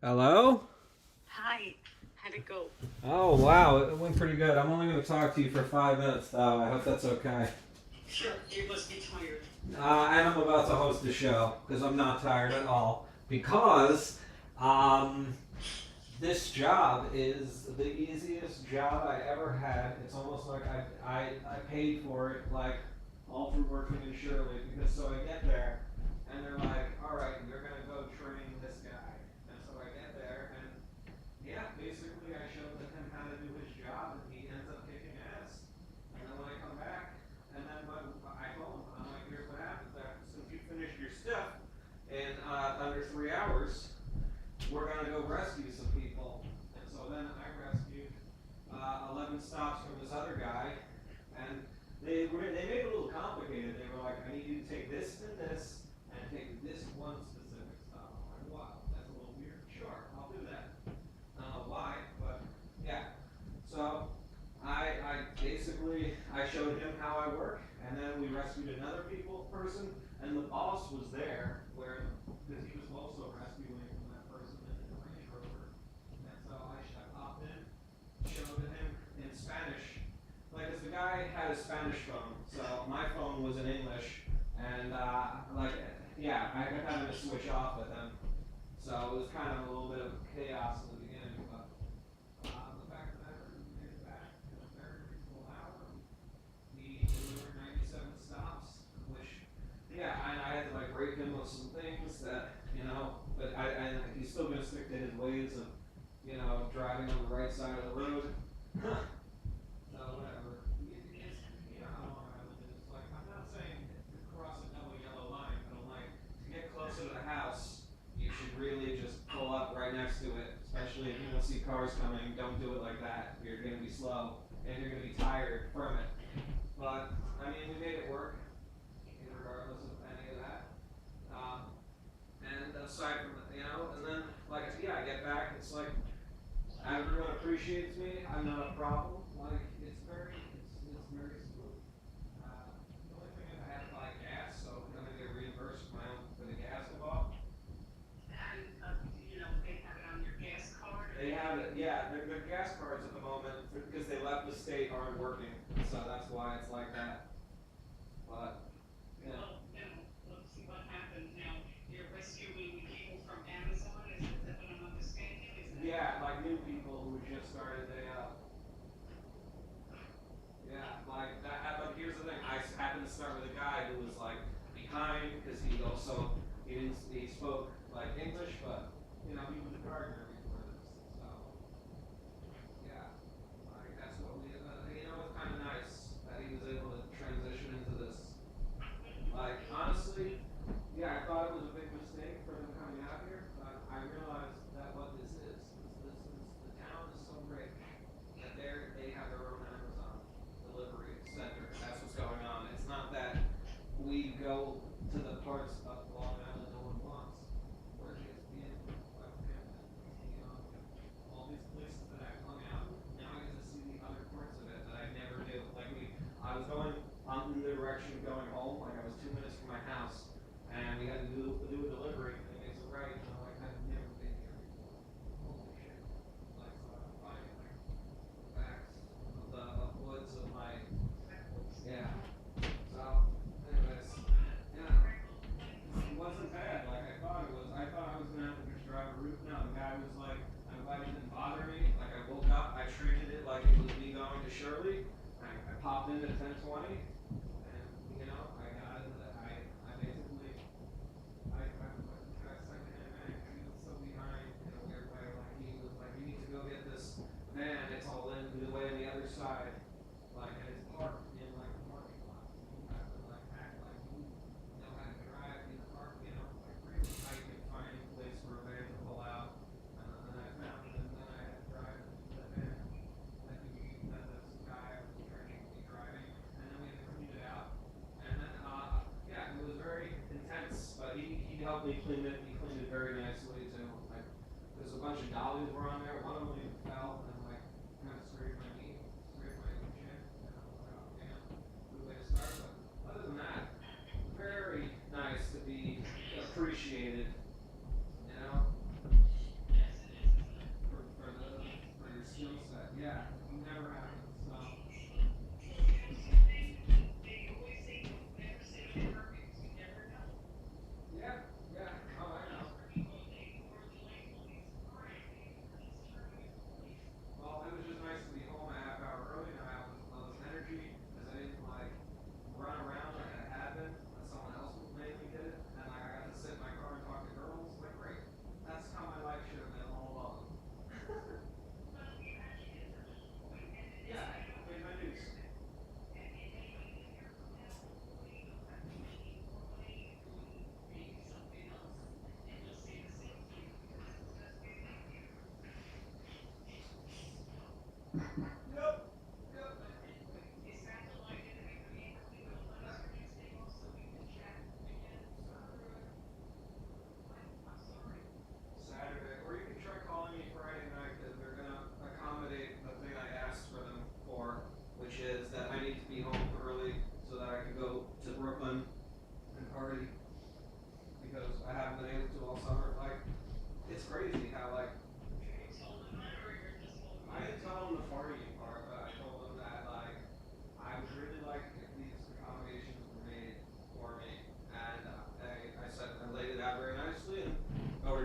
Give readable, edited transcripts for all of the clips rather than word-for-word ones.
Hello? Hi, how'd it go? Oh, wow, it went pretty good. I'm only going to talk to you for 5 minutes, though. I hope that's okay. Sure, you must be tired. And I'm about to host a show because I'm not tired at all. Because um, this job is the easiest job I ever had. It's almost like I paid for it, like all through working in Shirley. Because so I get there, and they're like, all right, you're going to go train this guy. And so I get there, and yeah, basically I showed him how to do his job, and he ends up kicking ass. And then when I come back, and then I told him, I'm like, here's what happens. Since you finished your stuff in under 3 hours, we're gonna go rescue some people. And so then I rescued 11 stops from this other guy, and they made it a little complicated. They were like, I need you to take this and this, and take this one specific stop. I'm like, wow, that's a little weird. Sure, I'll do that. I don't know why, but yeah. So I basically I showed him how I work, and then we rescued another person, and the boss was there where because he was also rescuing from that person in the Range Rover, and so I popped in, showed him in Spanish, like, cause the guy had a Spanish phone, so my phone was in English, and like yeah, I kept having to switch off with him, so it was kind of a little bit of chaos in the beginning, but the fact that we made it back in a very reasonable hour, we delivered 97 stops, which, yeah, I had to like break him with some things that, but he's still gonna stick to his ways of, driving on the right side of the road. So whatever. You know how Long Island is. It's like, I'm not saying to cross a double yellow line, but I'm like, to get closer to the house, you should really just pull up right next to it. Especially if you don't see cars coming, don't do it like that. You're gonna be slow and you're gonna be tired from it. But I mean, we made it work, regardless of any of that. Um, and aside from and then like yeah, I get back. It's like everyone appreciates me. I'm not a problem. Like it's very smooth. The only thing is I had to buy gas, so I'm gonna get reimbursed for the gas I bought. They have it on your gas card. They have it, yeah. Their gas cards at the moment because they left the state aren't working, so that's why it's like that. But yeah, Well, let's see what happens now. You're rescuing people from Amazon, is that what I'm understanding? Is that yeah, like new people who just started. Yeah, like that. But here's the thing: I happened to start with a guy who was like behind because he spoke like English, but he was a gardener before this, so yeah, like that's what it's kind of nice that he was able to transition into this. Like honestly, yeah, I thought it was a big mistake for them coming out here, but I realized that what this is the town is so rich that they have their own Amazon delivery center. That's what's going on. It's not that we go to the parts of Long Island no one wants. We're just in Westhampton, all these places that I've hung out. Now I get to see the other parts of it that I never do. I was going in the direction of going home. Like I was 2 minutes from my house, and we had to do a delivery. And it makes a right, and I'm like, I've never been here before. Holy shit! Like so, I'm finding like the backs of the woods of my yeah. So, anyways, yeah, it wasn't bad like I thought it was. I thought I was gonna have to just drive a route. No, the guy was like, I'm glad it didn't bother me. Like I woke up, I treated it like it was me going to Shirley. I popped in at 10:20, and I got into the I basically I was like secondhand man. He was so behind in a weird way. Like he was like, you need to go get this van. It's all in the way on the other side. Like and it's parked in like a parking lot. So you have to like act like you know how to drive in the park. Like really tight confining place for a van to pull out. And I found it, and then I had to drive it to the van that this guy was training me driving, and then we had to clean it out. And then, yeah, it was very intense, but he helped me clean it. He cleaned it very nicely too. Like, there's a bunch of dollies were on there. One of them even fell and like kind of scraped my knee, scraped my shin. And I was like, oh damn, good way to start. But other than that, very nice to be appreciated. You know. yes,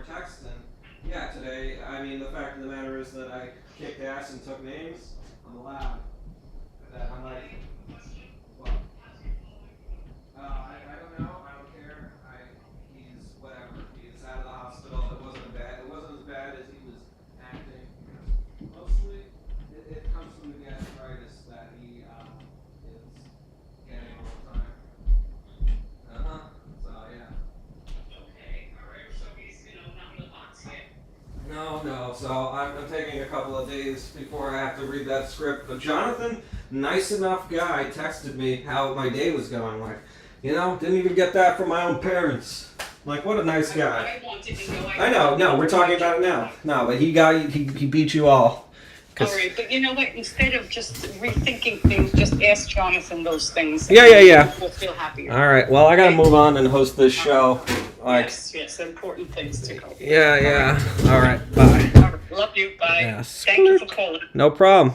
texting. Yeah, today, I mean, the fact of the matter is that I kicked ass and took names. I'm allowed. That I'm like, what? I don't know. I don't care. He's whatever. He's out of the hospital. It wasn't bad. It wasn't as bad as he was acting. Mostly, it comes from the gastritis that he is getting all the time. So yeah. Okay, all right. So he's, not in the box yet. No. So I'm taking a couple of days before I have to read that script. But Jonathan, nice enough guy, texted me how my day was going. Like, didn't even get that from my own parents. Like, what a nice guy. I wanted to know. I know. No, we're talking about it now. No, but he beat you all. All right, but you know what? Instead of just rethinking things, just ask Jonathan those things. Yeah. We'll feel happier. All right. Well, I gotta move on and host this show. Like, Yes, important things to go. yeah. All right. Bye. All right, love you. Bye. Yes. Thank you for calling. No problem.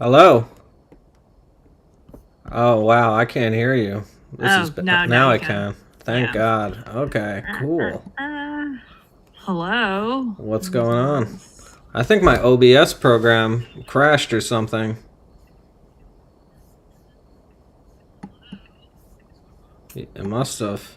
Hello. Oh wow, I can't hear you. Now Now I you can. can. Thank Yeah. God. Okay, cool. Hello. What's Who's going on? this? I think my OBS program crashed or something. It must have.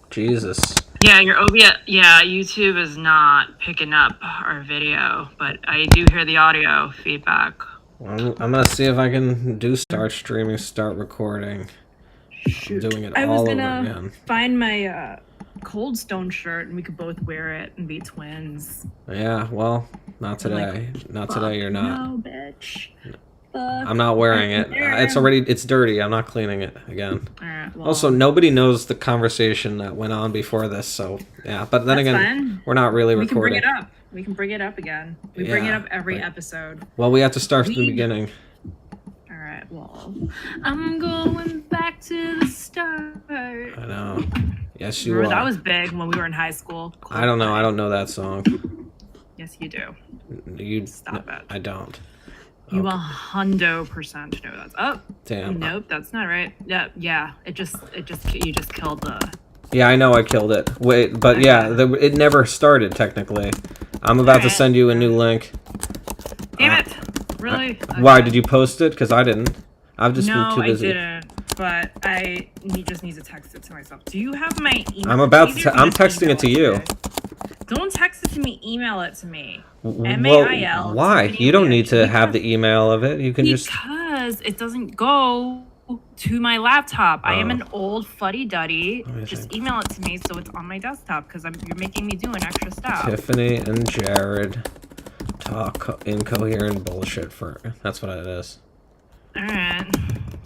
Jesus. Yeah, your OBS. Yeah, YouTube is not picking up our video, but I do hear the audio feedback. I'm gonna see if I can do start streaming, start recording. I'm doing it I was all over gonna again. find my Cold Stone shirt and we could both wear it and be twins. Yeah, well, not today. Not today, you're not. No, bitch. Fuck. I'm not wearing it. It's dirty. I'm not cleaning it again. Alright, well, Also, nobody knows the conversation that went on before this, so yeah. But then that's again, fine. we're not really We can bring recording. it up. We can bring it up again. We bring it Yeah, up every but- episode. Well, we have to start from the beginning. Alright, well, I'm going back to the start. I know. Yes, you Remember, are. that was big when we were in high school. I don't know. I don't know that song. Yes, you do. Stop it. I don't. You Okay. 100% know that. Oh, Damn. nope, that's not right. Yeah. You just killed the. Yeah, I know I killed it. Wait, but yeah, it never started technically. I'm about to send you a new link. Damn it! Really? Why did you post it? Because I didn't. I've just been too busy. I didn't. But I just need to text it to myself. Do you have my email? I'm texting it to you. Don't text it to me. Email it to me. Well, MAIL. why? You don't need to have the email of it. You can just. Because it doesn't go to my laptop. I am an old fuddy-duddy. Just email it to me so it's on my desktop because you're making me do an extra step. Tiffany and Jared talk incoherent bullshit for. That's what it is. All right.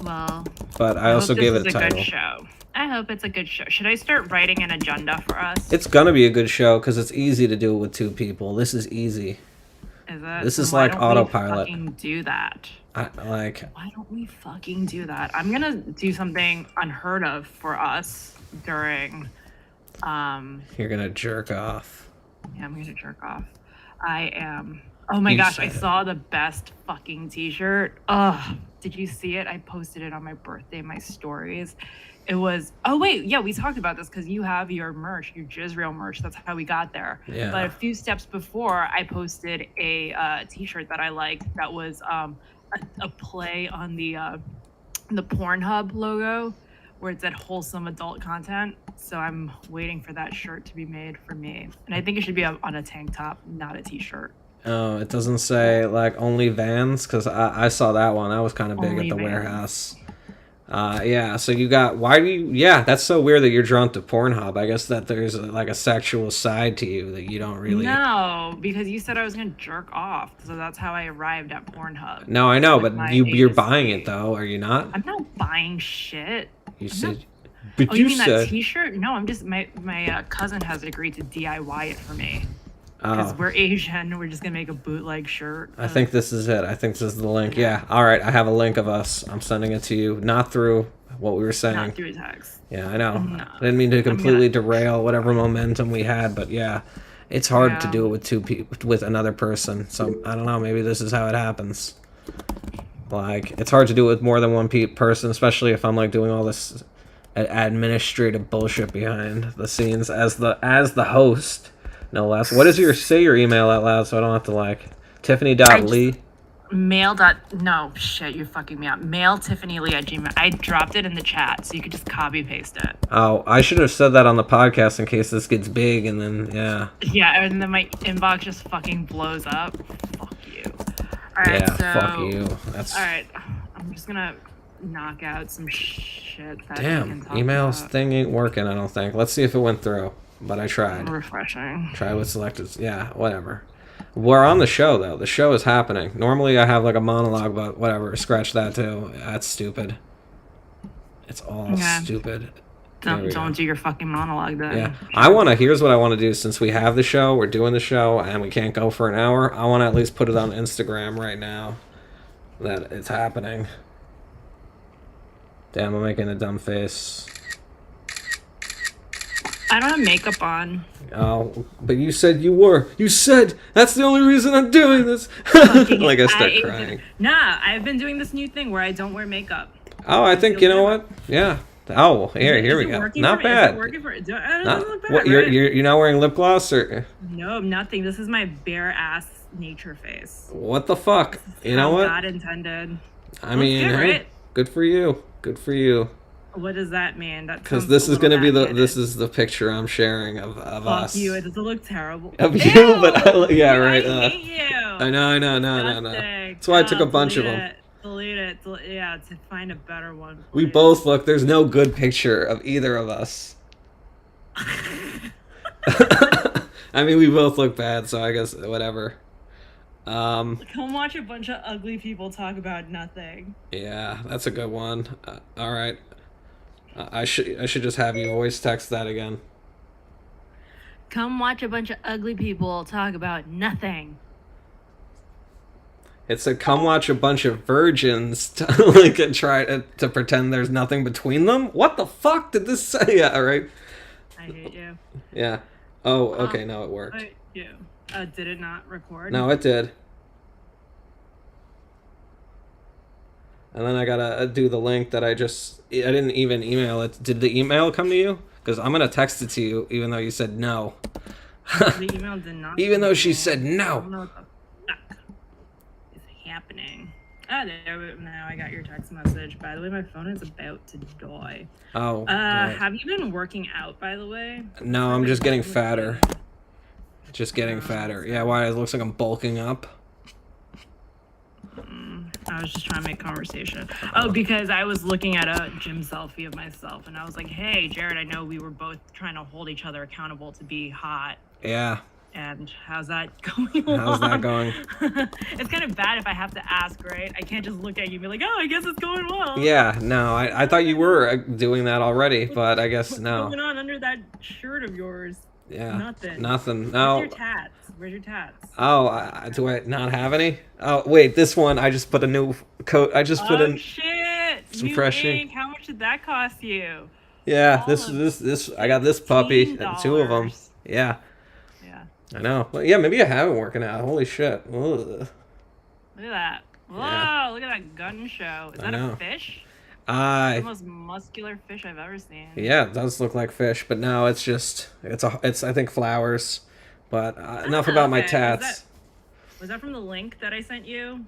Well. But I also gave it a title. Good show. I hope it's a good show. Should I start writing an agenda for us? It's gonna be a good show because it's easy to do it with two people. This is easy. Is it? This is like autopilot. We fucking do that. Why don't we fucking do that? I'm gonna do something unheard of for us during. You're gonna jerk off. Yeah, I'm gonna jerk off. I am. Oh my gosh, I saw the best fucking t-shirt. Ugh, did you see it? I posted it on my birthday, my stories. It was, oh wait, yeah, we talked about this because you have your merch, your Jizreal merch. That's how we got there. Yeah. But a few steps before, I posted a t-shirt that I liked that was a play on the Pornhub logo where it said wholesome adult content. So I'm waiting for that shirt to be made for me. And I think it should be on a tank top, not a t-shirt. Oh, it doesn't say like only Vans because I saw that one. That was kind of big Only at the Vans. warehouse. Yeah. So you got Yeah, that's so weird that you're drawn to Pornhub. I guess that there's like a sexual side to you that you don't really. No, because you said I was gonna jerk off, so that's how I arrived at Pornhub. No, I know, but you're buying it though, are you not? I'm not buying shit. You said. But oh, you mean that T-shirt? No, I'm just my cousin has agreed to DIY it for me. Because we're Asian, we're just gonna make a bootleg shirt. I think this is it. I think this is the link. Yeah. All right. I have a link of us. I'm sending it to you, not through what we were saying. Not through text. Yeah, I know. No. I didn't mean to completely derail whatever momentum we had, but yeah, it's hard to do it with two people, with another person. So I don't know. Maybe this is how it happens. Like it's hard to do it with more than one person, especially if I'm like doing all this administrative bullshit behind the scenes as the host. No less. What is say your email out loud so I don't have to like Tiffany.lee. No shit, you're fucking me up. Mail tiffanylee@gmail. I dropped it in the chat so you could just copy paste it. Oh, I should have said that on the podcast in case this gets big and then Yeah, and then my inbox just fucking blows up. Fuck you. Alright, fuck you. That's alright. I'm just gonna knock out some shit that damn, emails thing ain't working, I don't think. Let's see if it went through. But I tried. Refreshing. Try with selected. Yeah, whatever. We're on the show, though. The show is happening. Normally, I have like a monologue, but whatever. Scratch that, too. That's stupid. It's all stupid. Don't do your fucking monologue, then. Yeah. Here's what I want to do. Since we have the show, we're doing the show, and we can't go for an hour, I want to at least put it on Instagram right now that it's happening. Damn, I'm making a dumb face. I don't have makeup on. Oh, but you said you were. You said that's the only reason I'm doing this. Like I start crying. Nah, I've been doing this new thing where I don't wear makeup. Oh, I think you know what? Yeah. Oh, here we go. Not bad. Is it working for? It doesn't Not, look bad, what right? you're not wearing lip gloss or No, nothing. This is my bare ass nature face. what the fuck? You know How what? God intended. I mean, good, hey, right? good for you. Good for you. What does that mean? That Because sounds this a is little gonna be backhanded. this is the picture I'm sharing of Fuck us. you. It doesn't look terrible. Of you, Ew! but yeah, right. I hate you. I know, no. Disgusting. That's why I took a bunch of delete them. it. Delete it. Yeah, to find a better one. We please. both look. There's no good picture of either of us. I mean, we both look bad, so I guess whatever. Come watch a bunch of ugly people talk about nothing. Yeah, that's a good one. All right, I should just have you voice text that again. Come watch a bunch of ugly people talk about nothing. It said, "Come watch a bunch of virgins to, like and try to pretend there's nothing between them." What the fuck did this say? Yeah, right. I hate you. Yeah. Oh, okay. No, it worked. I hate you. Did it not record? No, it did. And then I gotta do the link that I didn't even email it. Did the email come to you? Because I'm gonna text it to you, even though you said no. The email did not. Even though she come. said I don't no. know what the fuck is happening. Now I got your text message. By the way, my phone is about to die. Oh. Have you been working out, by the way? No, I'm just getting fatter. Just getting fatter. Yeah, why? It looks like I'm bulking up. I was just trying to make conversation. Oh, because I was looking at a gym selfie of myself, and I was like, "Hey, Jared, I know we were both trying to hold each other accountable to be hot. Yeah. And how's that going along?" How's that going? It's kind of bad if I have to ask, right? I can't just look at you and be like, "Oh, I guess it's going well." Yeah, no, I thought you were doing that already, but I guess What's no. going on under that shirt of yours? Yeah. Nothing. Nothing. Where's No. your tats? Where's your tats? Oh, do I not have any? Oh, wait, this one, I just put a new coat. I just put in Shit! some New fresh ink. ink. How much did that cost you? Yeah, All this I got this puppy, two of them. $15. Yeah, Yeah. I know. Well, yeah, maybe I have been working out. Holy shit. Ugh. Look at that. Whoa, Yeah. look at that gun show. Is I that know. a fish? The I most muscular fish I've ever seen. yeah, it does look like fish, but no, it's I think flowers. But enough about my okay. tats. Was that from the link that I sent you?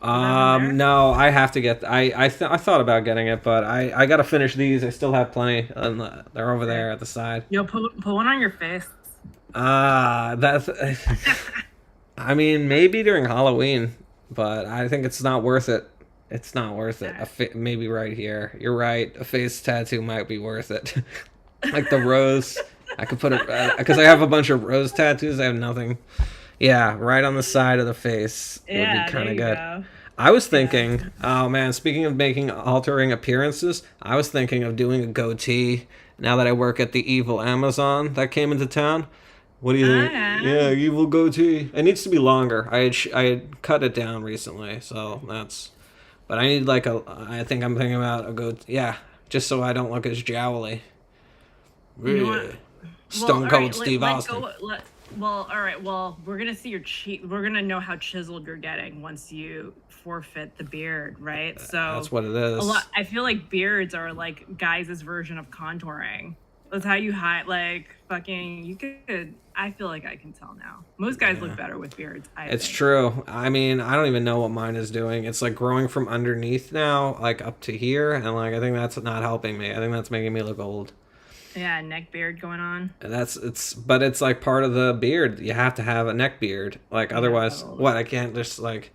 there? No, I have to get. I thought about getting it, but I gotta finish these. I still have plenty, and they're over there at the side. Yo, put one on your face. That's. I mean, maybe during Halloween, but I think it's not worth it. It's not worth it. Maybe right here. You're right. A face tattoo might be worth it. Like the rose. I could put it because I have a bunch of rose tattoos. I have nothing. Yeah, right on the side of the face would be kind of good. Go. I was thinking, oh man, speaking of altering appearances, I was thinking of doing a goatee now that I work at the evil Amazon that came into town. What do you think? Yeah, evil goatee. It needs to be longer. I had cut it down recently, so that's. But I need I think I'm thinking about a goatee. Yeah, just so I don't look as jowly. You want- Stone all Cold right, Steve Austin. Well, all right. Well, we're gonna see your we're gonna know how chiseled you're getting once you forfeit the beard, right? So That's what it is. I feel like beards are like guys' version of contouring. That's how you hide. Like fucking, you could. I feel like I can tell now. Most guys look better with beards. It's true. I mean, I don't even know what mine is doing. It's like growing from underneath now, like up to here, and like I think that's not helping me. I think that's making me look old. Yeah, neck beard going on. And but it's like part of the beard. You have to have a neck beard. Like otherwise, what? I can't just like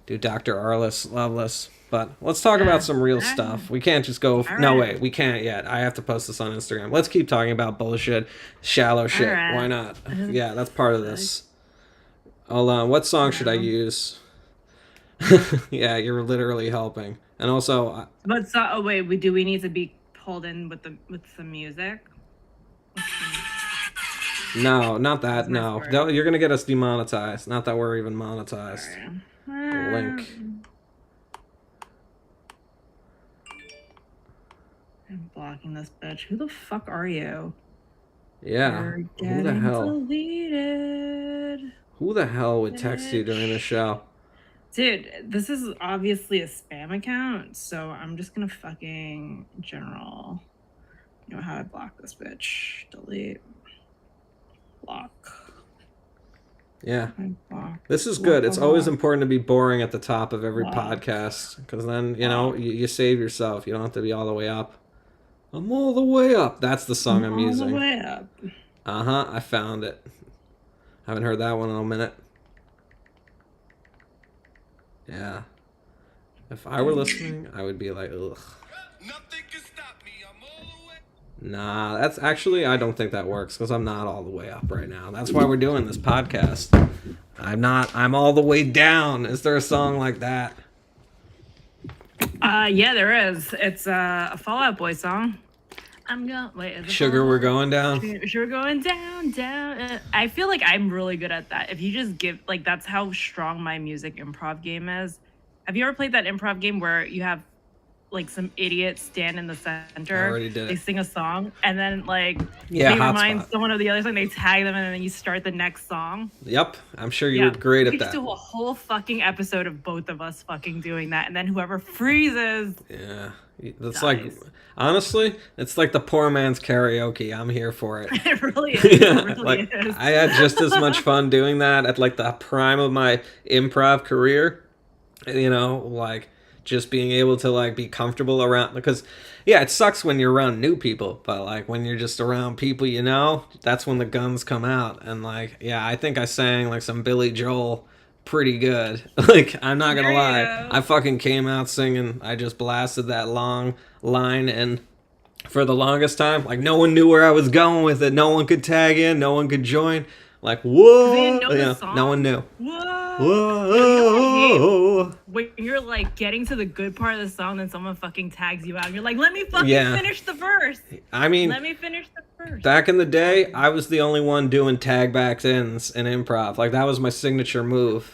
do Dr. Arliss Loveless. But let's talk about some real stuff. We can't just go. No way, we can't yet. I have to post this on Instagram. Let's keep talking about bullshit, shallow shit. Why not? Yeah, that's part of this. Hold on. What song should I use? Yeah, you're literally helping. And also. But oh wait, do we need to be pulled in with some music? No, not that. No, you're gonna get us demonetized. Not that we're even monetized. Link. I'm blocking this bitch. Who the fuck are you? Yeah. You're Who the getting hell? deleted. Who the hell would text you during the show? Dude, this is obviously a spam account, so I'm just gonna fucking general. You know how I block this bitch. Delete. Block. Yeah. Block. This is Block, good. It's block, always block. important to be boring at the top of every Block. podcast because then, you know, you save yourself. You don't have to be all the way up. I'm all the way up. That's the song I'm All the using. way up. Uh-huh. I found it. Haven't heard that one in a minute. Yeah. If I were listening, I would be like, ugh. Nothing can stop me. I'm all the way. Nah, that's actually, I don't think that works because I'm not all the way up right now. That's why we're doing this podcast. I'm all the way down. Is there a song like that? Yeah, there is. It's a Fall Out Boy song. I'm going. Wait, is it Sugar, Fall we're Out? going down. Sugar going down, down. I feel like I'm really good at that. If you just give, like, that's how strong my music improv game is. Have you ever played that improv game where you have, like, some idiot stand in the center? I already did They it. sing a song, and then, like, Yeah, they remind hotspot. someone of the other song, they tag them, and then you start the next song. Yep, I'm sure you were great we at could just that. do a whole fucking episode of both of us fucking doing that, and then whoever freezes. Yeah, that's Dies. like, honestly, it's like the poor man's karaoke. I'm here for it. It really is. It Yeah, really like is. I had just as much fun doing that at like the prime of my improv career. You know, like just being able to like be comfortable around because yeah, it sucks when you're around new people, but like when you're just around people you know, that's when the guns come out. And like, yeah, I think I sang like some Billy Joel pretty good. Like, I'm not gonna There you lie. go. I fucking came out singing. I just blasted that long line and for the longest time, like no one knew where I was going with it. No one could tag in, no one could join. Like, whoa, They didn't know the yeah, song? no one knew. Whoa. Whoa. When you're like getting to the good part of the song, then someone fucking tags you out. You're like, let me fucking Yeah. finish the verse. I mean, Let me finish the verse. back in the day, I was the only one doing tag backs ins in improv. Like that was my signature move.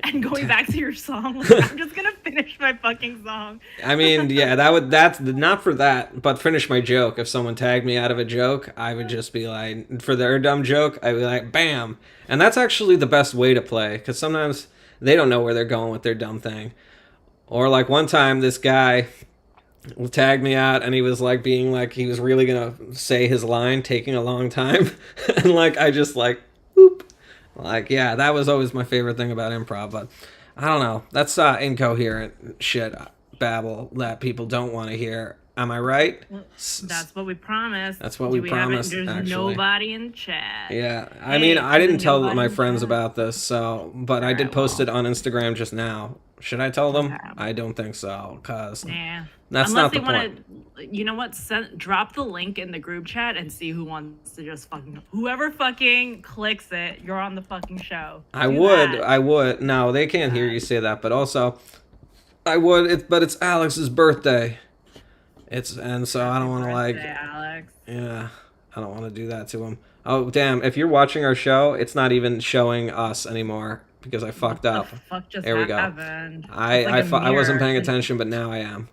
And going back to your song, like, I'm just gonna finish my fucking song. I mean, yeah, that's not for that, but finish my joke. If someone tagged me out of a joke, I would just be like, for their dumb joke, I'd be like, bam. And that's actually the best way to play because sometimes they don't know where they're going with their dumb thing. Or like one time, this guy tagged me out and he was like being like he was really gonna say his line, taking a long time, and like I just like, boop. Like, yeah, that was always my favorite thing about improv, but I don't know. That's incoherent shit, babble that people don't want to hear. Am I right? That's what we promised. That's what Do we have it? promised, There's actually. nobody in chat. Yeah, I Hey, mean, I didn't there's tell nobody my in friends chat. about this, so, but I did Alright, post well. it on Instagram just now. Should I tell them? Okay. I don't think so, cause Nah. that's Unless not they the want point. to, you know what? Drop the link in the group chat and see who wants to just fucking. Whoever fucking clicks it, you're on the fucking show. I Do would, that. I would. No, they can't hear you say that, but also, I would. But it's Alex's birthday. And so I don't want to like, Birthday, Alex. yeah, I don't want to do that to him. Oh damn! If you're watching our show, it's not even showing us anymore because I fucked up. What the fuck just There we go. happened? I It's like a I wasn't mirror. paying attention, but now I am.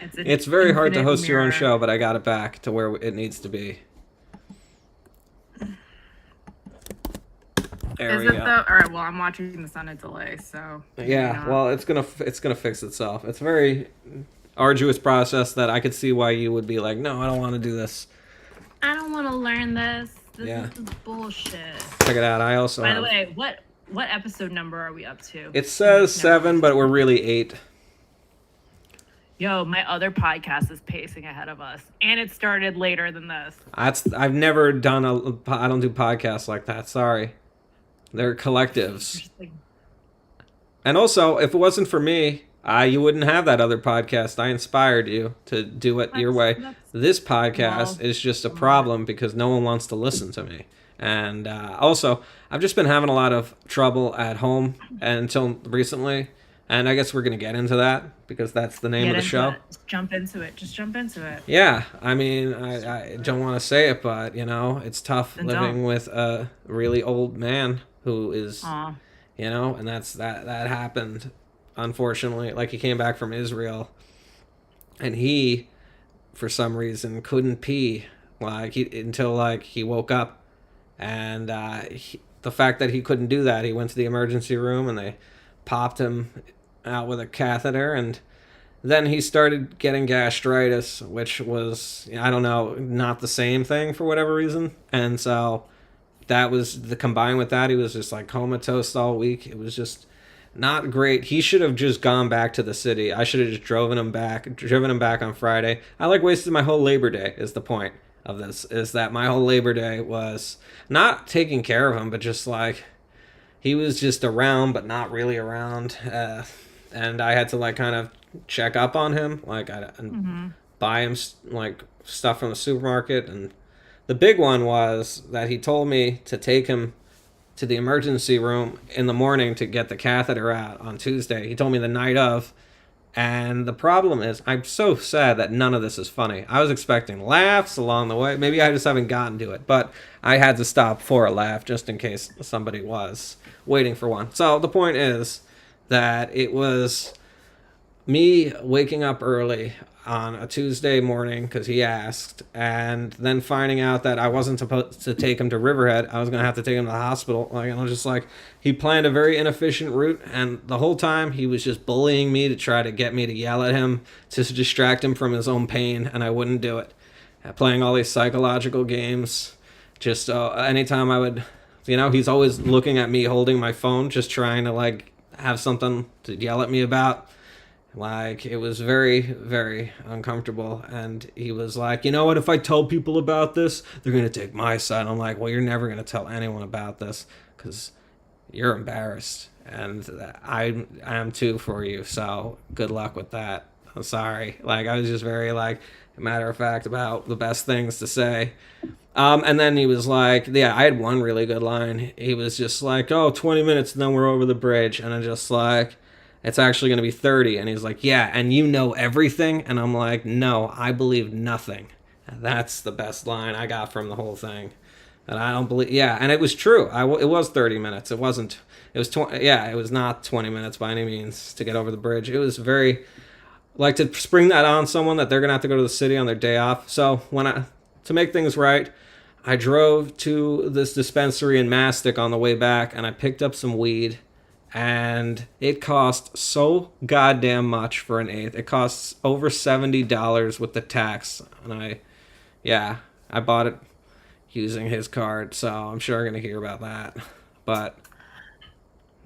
It's an It's very hard to infinite host your own mirror. show, but I got it back to where it needs to be. There Is we it go. though? All right. Well, I'm watching this on a delay, so. Yeah, you know. well, it's gonna fix itself. It's a very arduous process that I could see why you would be like, no, I don't want to do this. I don't want to learn this. This Yeah. is bullshit. Check it out. I also By have. the way, what episode number are we up to? It says Never- 7, but we're really 8. Yo, my other podcast is pacing ahead of us, and it started later than this. I've never done I don't do podcasts like that. Sorry, they're collectives. Just like, And also, if it wasn't for me, you wouldn't have that other podcast. I inspired you to do it your way. This podcast well, is just a problem because no one wants to listen to me. And also, I've just been having a lot of trouble at home until recently. And I guess we're going to get into that because that's the name get of the into show. it. Just jump into it. Just jump into it. Yeah, I mean, I don't want to say it, but, you know, it's tough Then living don't. with a really old man who is... Aw. You know, and that happened, unfortunately. Like, he came back from Israel, and he, for some reason, couldn't pee like until like he woke up, and the fact that he couldn't do that, he went to the emergency room and they popped him out with a catheter, and then he started getting gastritis, which was, I don't know, not the same thing for whatever reason. And so that was the combined with that, he was just like comatose all week. It was just not great. He should have just gone back to the city. I should have just driven him back on Friday. I like wasted my whole Labor Day is the point of this, is that my whole Labor Day was not taking care of him, but just like he was just around, but not really around. And I had to like kind of check up on him, like and buy him like stuff from the supermarket. And the big one was that he told me to take him to the emergency room in the morning to get the catheter out on Tuesday. He told me the night of. And the problem is, I'm so sad that none of this is funny. I was expecting laughs along the way. Maybe I just haven't gotten to it, but I had to stop for a laugh just in case somebody was waiting for one. So the point is that it was me waking up early on a Tuesday morning because he asked, and then finding out that I wasn't supposed to take him to Riverhead. I was going to have to take him to the hospital. Like, I was just like, he planned a very inefficient route, and the whole time he was just bullying me to try to get me to yell at him to distract him from his own pain, and I wouldn't do it. Playing all these psychological games, just anytime I would, he's always looking at me holding my phone, just trying to like have something to yell at me about. Like, it was very, very uncomfortable. And he was like, you know what, if I tell people about this, they're going to take my side. I'm like, well, you're never going to tell anyone about this because you're embarrassed. And I am too for you. So good luck with that. I'm sorry. Like, I was just very, like, matter of fact about the best things to say. And then he was like, yeah, I had one really good line. He was just like, 20 minutes and then we're over the bridge. And I'm just like, it's actually going to be 30. And he's like, yeah, and you know everything? And I'm like, no, I believe nothing. And that's the best line I got from the whole thing. And I don't believe, yeah, and it was true. It was 30 minutes. It wasn't, it was 20, yeah, it was not 20 minutes by any means to get over the bridge. It was very, like, to spring that on someone that they're going to have to go to the city on their day off. So to make things right, I drove to this dispensary in Mastic on the way back, and I picked up some weed. And it cost so goddamn much for an eighth. It costs over $70 with the tax. And I bought it using his card, so I'm sure I'm going to hear about that. But,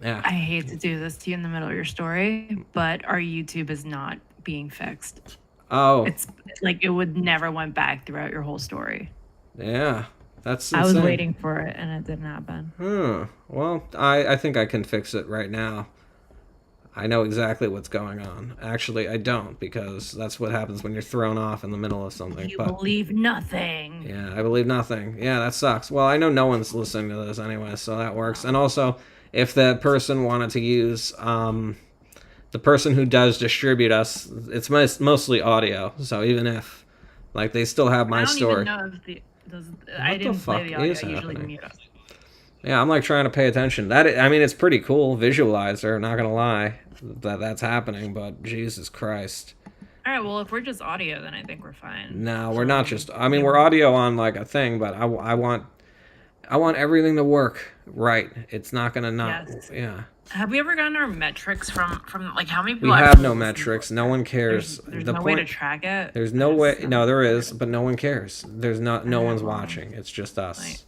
yeah. I hate to do this to you in the middle of your story, but our YouTube is not being fixed. Oh. It's like it would never went back throughout your whole story. Yeah. That's insane. I was waiting for it, and it didn't happen. Well, I think I can fix it right now. I know exactly what's going on. Actually, I don't, because that's what happens when you're thrown off in the middle of something. You believe nothing. Yeah, I believe nothing. Yeah, that sucks. Well, I know no one's listening to this anyway, so that works. And also, if the person wanted to use the person who does distribute us, it's mostly audio. So even if, like, they still have my story. I don't even know if I didn't play the audio. I usually mute us. Yeah, I'm like trying to pay attention. It's pretty cool visualizer, not gonna lie, that's happening, but Jesus Christ. All right, well, if we're just audio, then I think we're fine. No, we're not just. We're audio on like a thing, but I want everything to work right. It's not gonna not. Yes. Yeah. Have we ever gotten our metrics from like how many people? We have no metrics. No one cares. There's no way to track it. There's no way. No, there is, but no one cares. There's no one's watching. It's just us.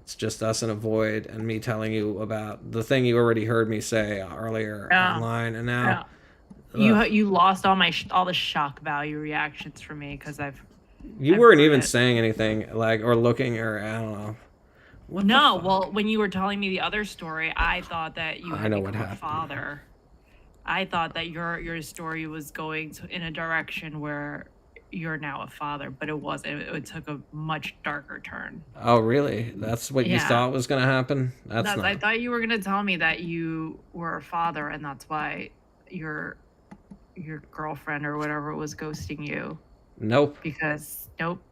It's just us in a void, and me telling you about the thing you already heard me say earlier online, and now you lost all the shock value reactions for me because you weren't even saying anything like or looking or I don't know. Well, when you were telling me the other story, I thought that you had become a father. I thought that your story was going in a direction where you're now a father, but it wasn't. It took a much darker turn. Oh, really? That's what you thought was going to happen? That's not. I thought you were going to tell me that you were a father, and that's why your girlfriend or whatever was ghosting you. Nope. Because nope.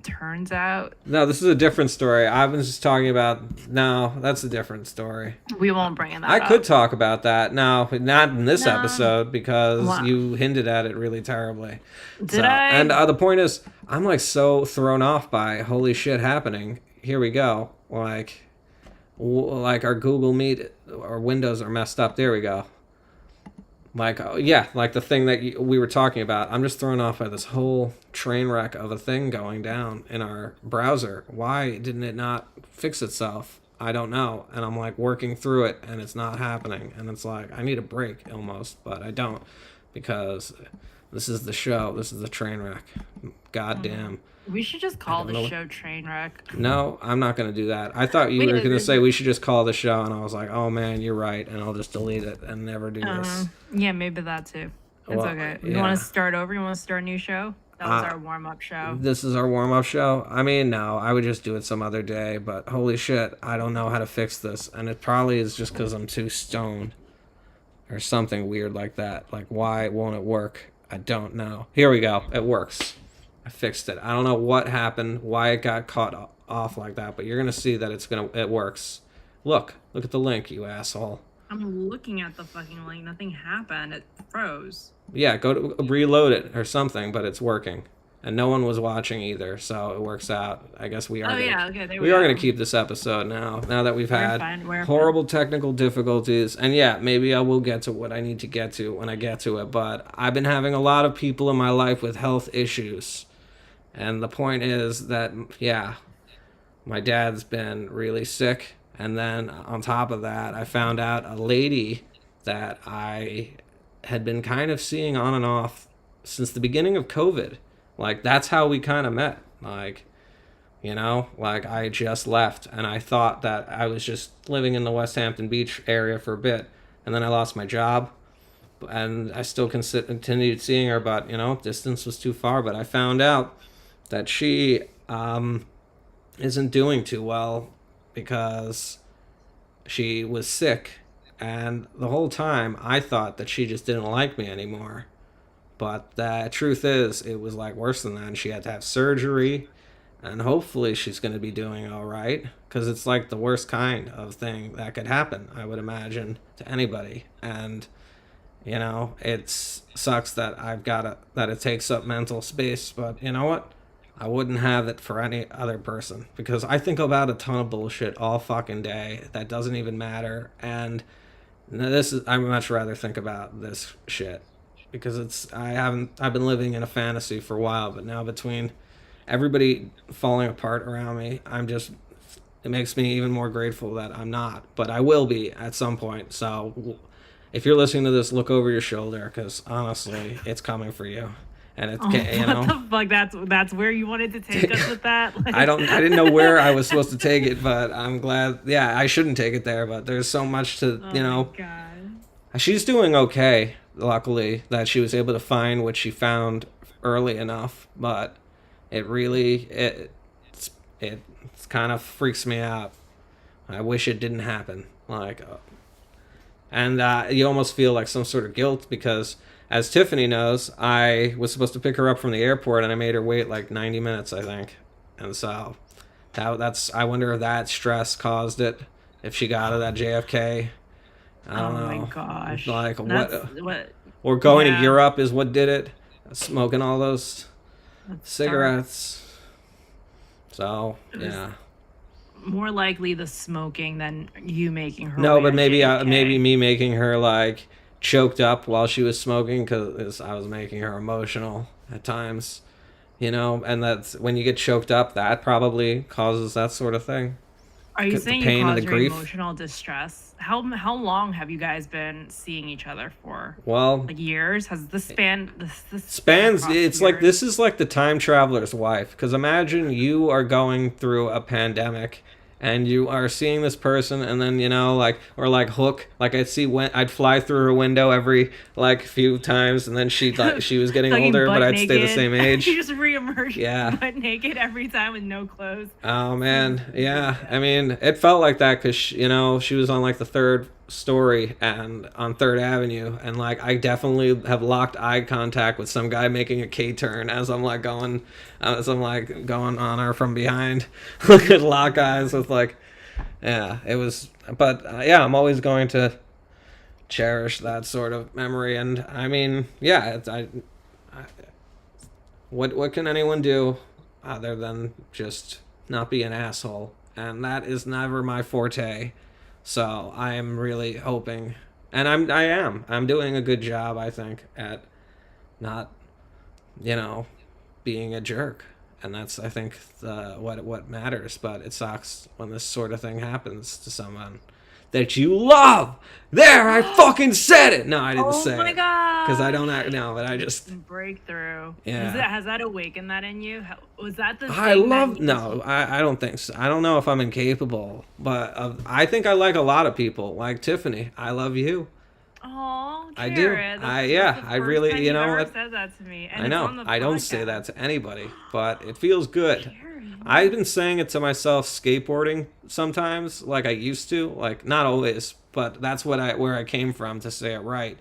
turns out. No, this is a different story. I was just talking about. No, that's a different story. We won't bring it that I up. could talk about that. No, not in this No. episode because Wow. you hinted at it really terribly. Did I? And the point is, I'm like so thrown off by holy shit happening. Here we go. Like our Google Meet or Windows are messed up. There we go. Like, yeah, like the thing that we were talking about. I'm just thrown off by this whole train wreck of a thing going down in our browser. Why didn't it not fix itself? I don't know. And I'm like working through it and it's not happening. And it's like, I need a break almost, but I don't because this is the show. This is the train wreck. Goddamn. We should just call don't the know. show Trainwreck. No, I'm not going to do that. I thought you were going to say we should just call the show, and I was like, oh man, you're right, and I'll just delete it and never do this. Yeah, maybe that too. It's Well, okay. You yeah. want to start over? You want to start a new show? That was our warm-up show. This is our warm-up show? I mean, no, I would just do it some other day, but holy shit, I don't know how to fix this, and it probably is just because I'm too stoned or something weird like that. Like, why won't it work? I don't know. Here we go. It works. I fixed it. I don't know what happened, why it got caught off like that, but you're gonna see that it works. Look at the link, you asshole. I'm looking at the fucking link. Nothing happened. It froze. Yeah, go to reload it or something, but it's working, and no one was watching either, so it works out. I guess we are. Oh yeah, okay. There we are gonna keep this episode now. Now that we've had We're horrible technical difficulties, and yeah, maybe I will get to what I need to get to when I get to it. But I've been having a lot of people in my life with health issues. And the point is that, yeah, my dad's been really sick. And then on top of that, I found out a lady that I had been kind of seeing on and off since the beginning of COVID. Like, that's how we kind of met. Like, you know, like I just left and I thought that I was just living in the West Hampton Beach area for a bit. And then I lost my job. And I still continued seeing her, but, you know, distance was too far. But I found out that she isn't doing too well because she was sick. And the whole time I thought that she just didn't like me anymore. But the truth is, it was like worse than that. And she had to have surgery. And hopefully she's going to be doing all right. Because it's like the worst kind of thing that could happen, I would imagine, to anybody. And, you know, it sucks that that it takes up mental space. But you know what? I wouldn't have it for any other person because I think about a ton of bullshit all fucking day that doesn't even matter. And I'd much rather think about this shit because I've been living in a fantasy for a while, but now between everybody falling apart around me, it makes me even more grateful that I'm not, but I will be at some point. So if you're listening to this, look over your shoulder because honestly, it's coming for you. And it's, you know, what the fuck? That's where you wanted to take us with that. Like, I didn't know where I was supposed to take it, but I'm glad. Yeah, I shouldn't take it there, but there's so much to, you know. My God. She's doing okay, luckily, that she was able to find what she found early enough, but it really it kind of freaks me out. I wish it didn't happen. Like, and you almost feel like some sort of guilt because, as Tiffany knows, I was supposed to pick her up from the airport and I made her wait like 90 minutes, I think. And so that's I wonder if that stress caused it. If she got out of that JFK, I don't know. Oh my gosh! Like what? Or going Yeah. to Europe is what did it. Smoking all those cigarettes. So yeah. More likely the smoking than you making her. No, wait but on maybe JFK. maybe me making her like choked up while she was smoking because I was making her emotional at times, you know, and that's when you get choked up, that probably causes that sort of thing. Are you the saying pain you and caused the her grief. emotional distress? How long have you guys been seeing each other for? Well, Like years? Has this span? This spans. across It's like years? this is like the time traveler's wife. Because imagine you are going through a pandemic. And you are seeing this person, and then you know, like, or like Hook, like I'd fly through her window every like few times, and then she was getting Fucking older, butt but I'd stay the naked. same age. You just reemerge Yeah. butt naked every time with no clothes. Oh man, yeah. I mean, it felt like that because you know she was on like the third story and on Third Avenue, and like I definitely have locked eye contact with some guy making a K turn as I'm like going on her from behind. Look at lock eyes with like, yeah, it was. But yeah, I'm always going to cherish that sort of memory, and I mean, yeah, I what can anyone do other than just not be an asshole? And that is never my forte. So I am really hoping, and I'm doing a good job, I think, at not, you know, being a jerk. And that's, I think, what matters. But it sucks when this sort of thing happens to someone that you love. There, I fucking said it. No, I didn't say Oh my it god! because I don't act now. But I just, breakthrough. yeah. Has that awakened that in you? Was that the? I thing love that no. I don't think so. I don't know if I'm incapable, but I think I like a lot of people. Like Tiffany, I love you. Oh, I do. Jared, Yeah. I really, you know what? Said that to me. And I it's know. on the I don't say podcast. that to anybody, but it feels good. Jared, I've been saying it to myself skateboarding sometimes, like I used to, like not always, but that's where I came from to say it right.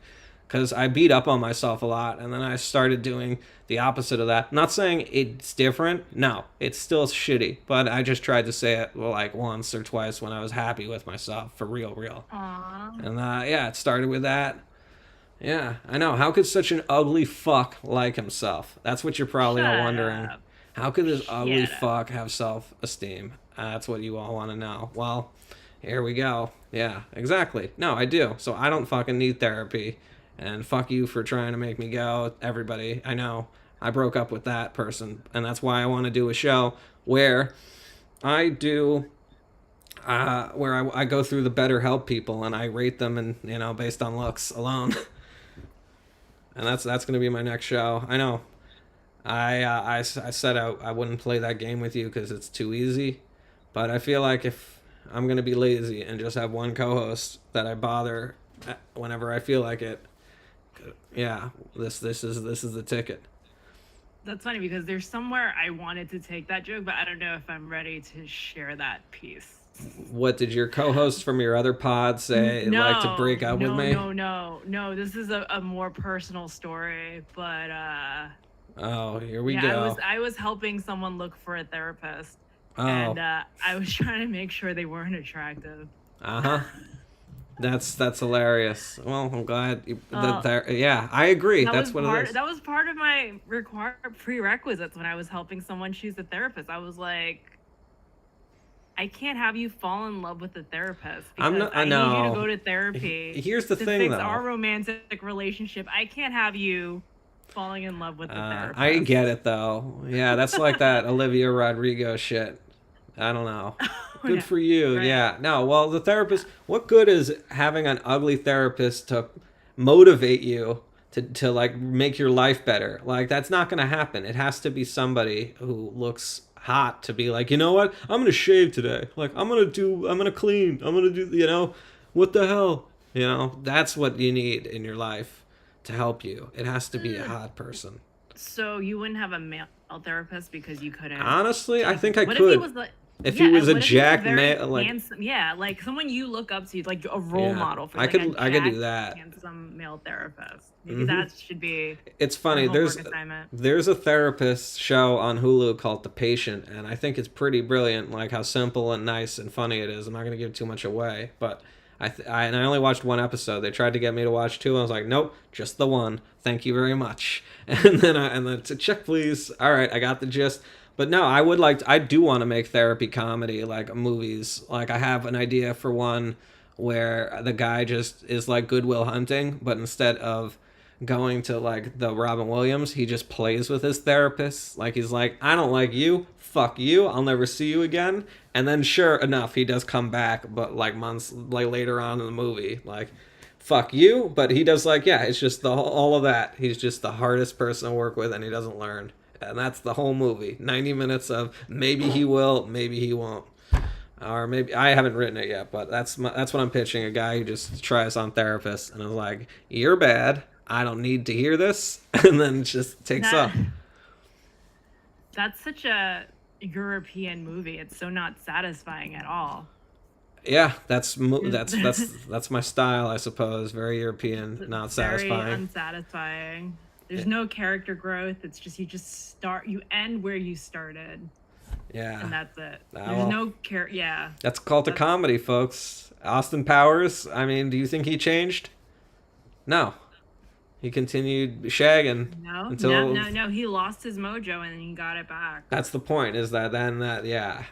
Because I beat up on myself a lot, and then I started doing the opposite of that. I'm not saying it's different. No, it's still shitty, but I just tried to say it like once or twice when I was happy with myself, for real. Aw. And yeah, it started with that. Yeah, I know. How could such an ugly fuck like himself? That's what you're probably all Shut wondering. up. How could this ugly Shut up. fuck have self-esteem? That's what you all want to know. Well, here we go. Yeah, exactly. No, I do. So I don't fucking need therapy. And fuck you for trying to make me go. Everybody, I know. I broke up with that person. And that's why I want to do a show where I do... where I go through the BetterHelp people and I rate them and, you know, based on looks alone. And that's going to be my next show. I know. I said I wouldn't play that game with you because it's too easy. But I feel like if I'm going to be lazy and just have one co-host that I bother whenever I feel like it, yeah, this is the ticket. That's funny because there's somewhere I wanted to take that joke, but I don't know if I'm ready to share that piece. What did your co-host from your other pod say? Like to break up with me? No. This is a more personal story, but Oh, here we yeah, go. I was helping someone look for a therapist, Oh. and I was trying to make sure they weren't attractive. Uh-huh. That's hilarious. Well, I'm glad. Yeah, I agree. That's what it is. That was part of my prerequisites when I was helping someone choose a therapist. I was like, I can't have you fall in love with a therapist because I need you to go to therapy. Here's the thing, fix though. our romantic relationship. I can't have you falling in love with the therapist. I get it, though. Yeah, that's like that Olivia Rodrigo shit. I don't know. Good for you. Right. Yeah. No, well, the therapist, what good is having an ugly therapist to motivate you to like make your life better? Like, that's not going to happen. It has to be somebody who looks hot to be like, you know what? I'm going to shave today. Like, I'm going to clean. I'm going to do, you know, what the hell? You know, that's what you need in your life to help you. It has to be a hot person. So you wouldn't have a male therapist because you couldn't. Honestly, I think I what could. If he was like, if he was a what if jack he was very man, like handsome, yeah, like someone you look up to, like a role model for. I Like could a do that. Handsome male therapist. Maybe that should be. It's funny. There's a therapist show on Hulu called The Patient, and I think it's pretty brilliant. Like how simple and nice and funny it is. I'm not gonna give too much away, but I only watched one episode. They tried to get me to watch two. I was like, nope, just the one. Thank you very much. And then to check, please. All right, I got the gist. But no, I do want to make therapy comedy, like movies. Like I have an idea for one where the guy just is like Good Will Hunting, but instead of going to like the Robin Williams, he just plays with his therapist. Like he's like, I don't like you, fuck you, I'll never see you again. And then sure enough, he does come back, but like months like later on in the movie, like fuck you. But he does like, yeah, it's just all of that. He's just the hardest person to work with, and he doesn't learn. And that's the whole movie. 90 minutes of maybe he will, maybe he won't. Or maybe I haven't written it yet, but that's what I'm pitching. A guy who just tries on therapists and is like, "You're bad. I don't need to hear this," and then just takes up. That's such a European movie. It's so not satisfying at all. Yeah, that's my style, I suppose. Very European, not Very satisfying. unsatisfying. There's Yeah. no character growth. It's just you end where you started, and Yeah. that's it. Ah, There's well. no yeah. That's a cult of That's- comedy, folks. Austin Powers, I mean, do you think he changed? No. He continued shagging No, until no. He lost his mojo and then he got it back. that's the point, is that then that yeah.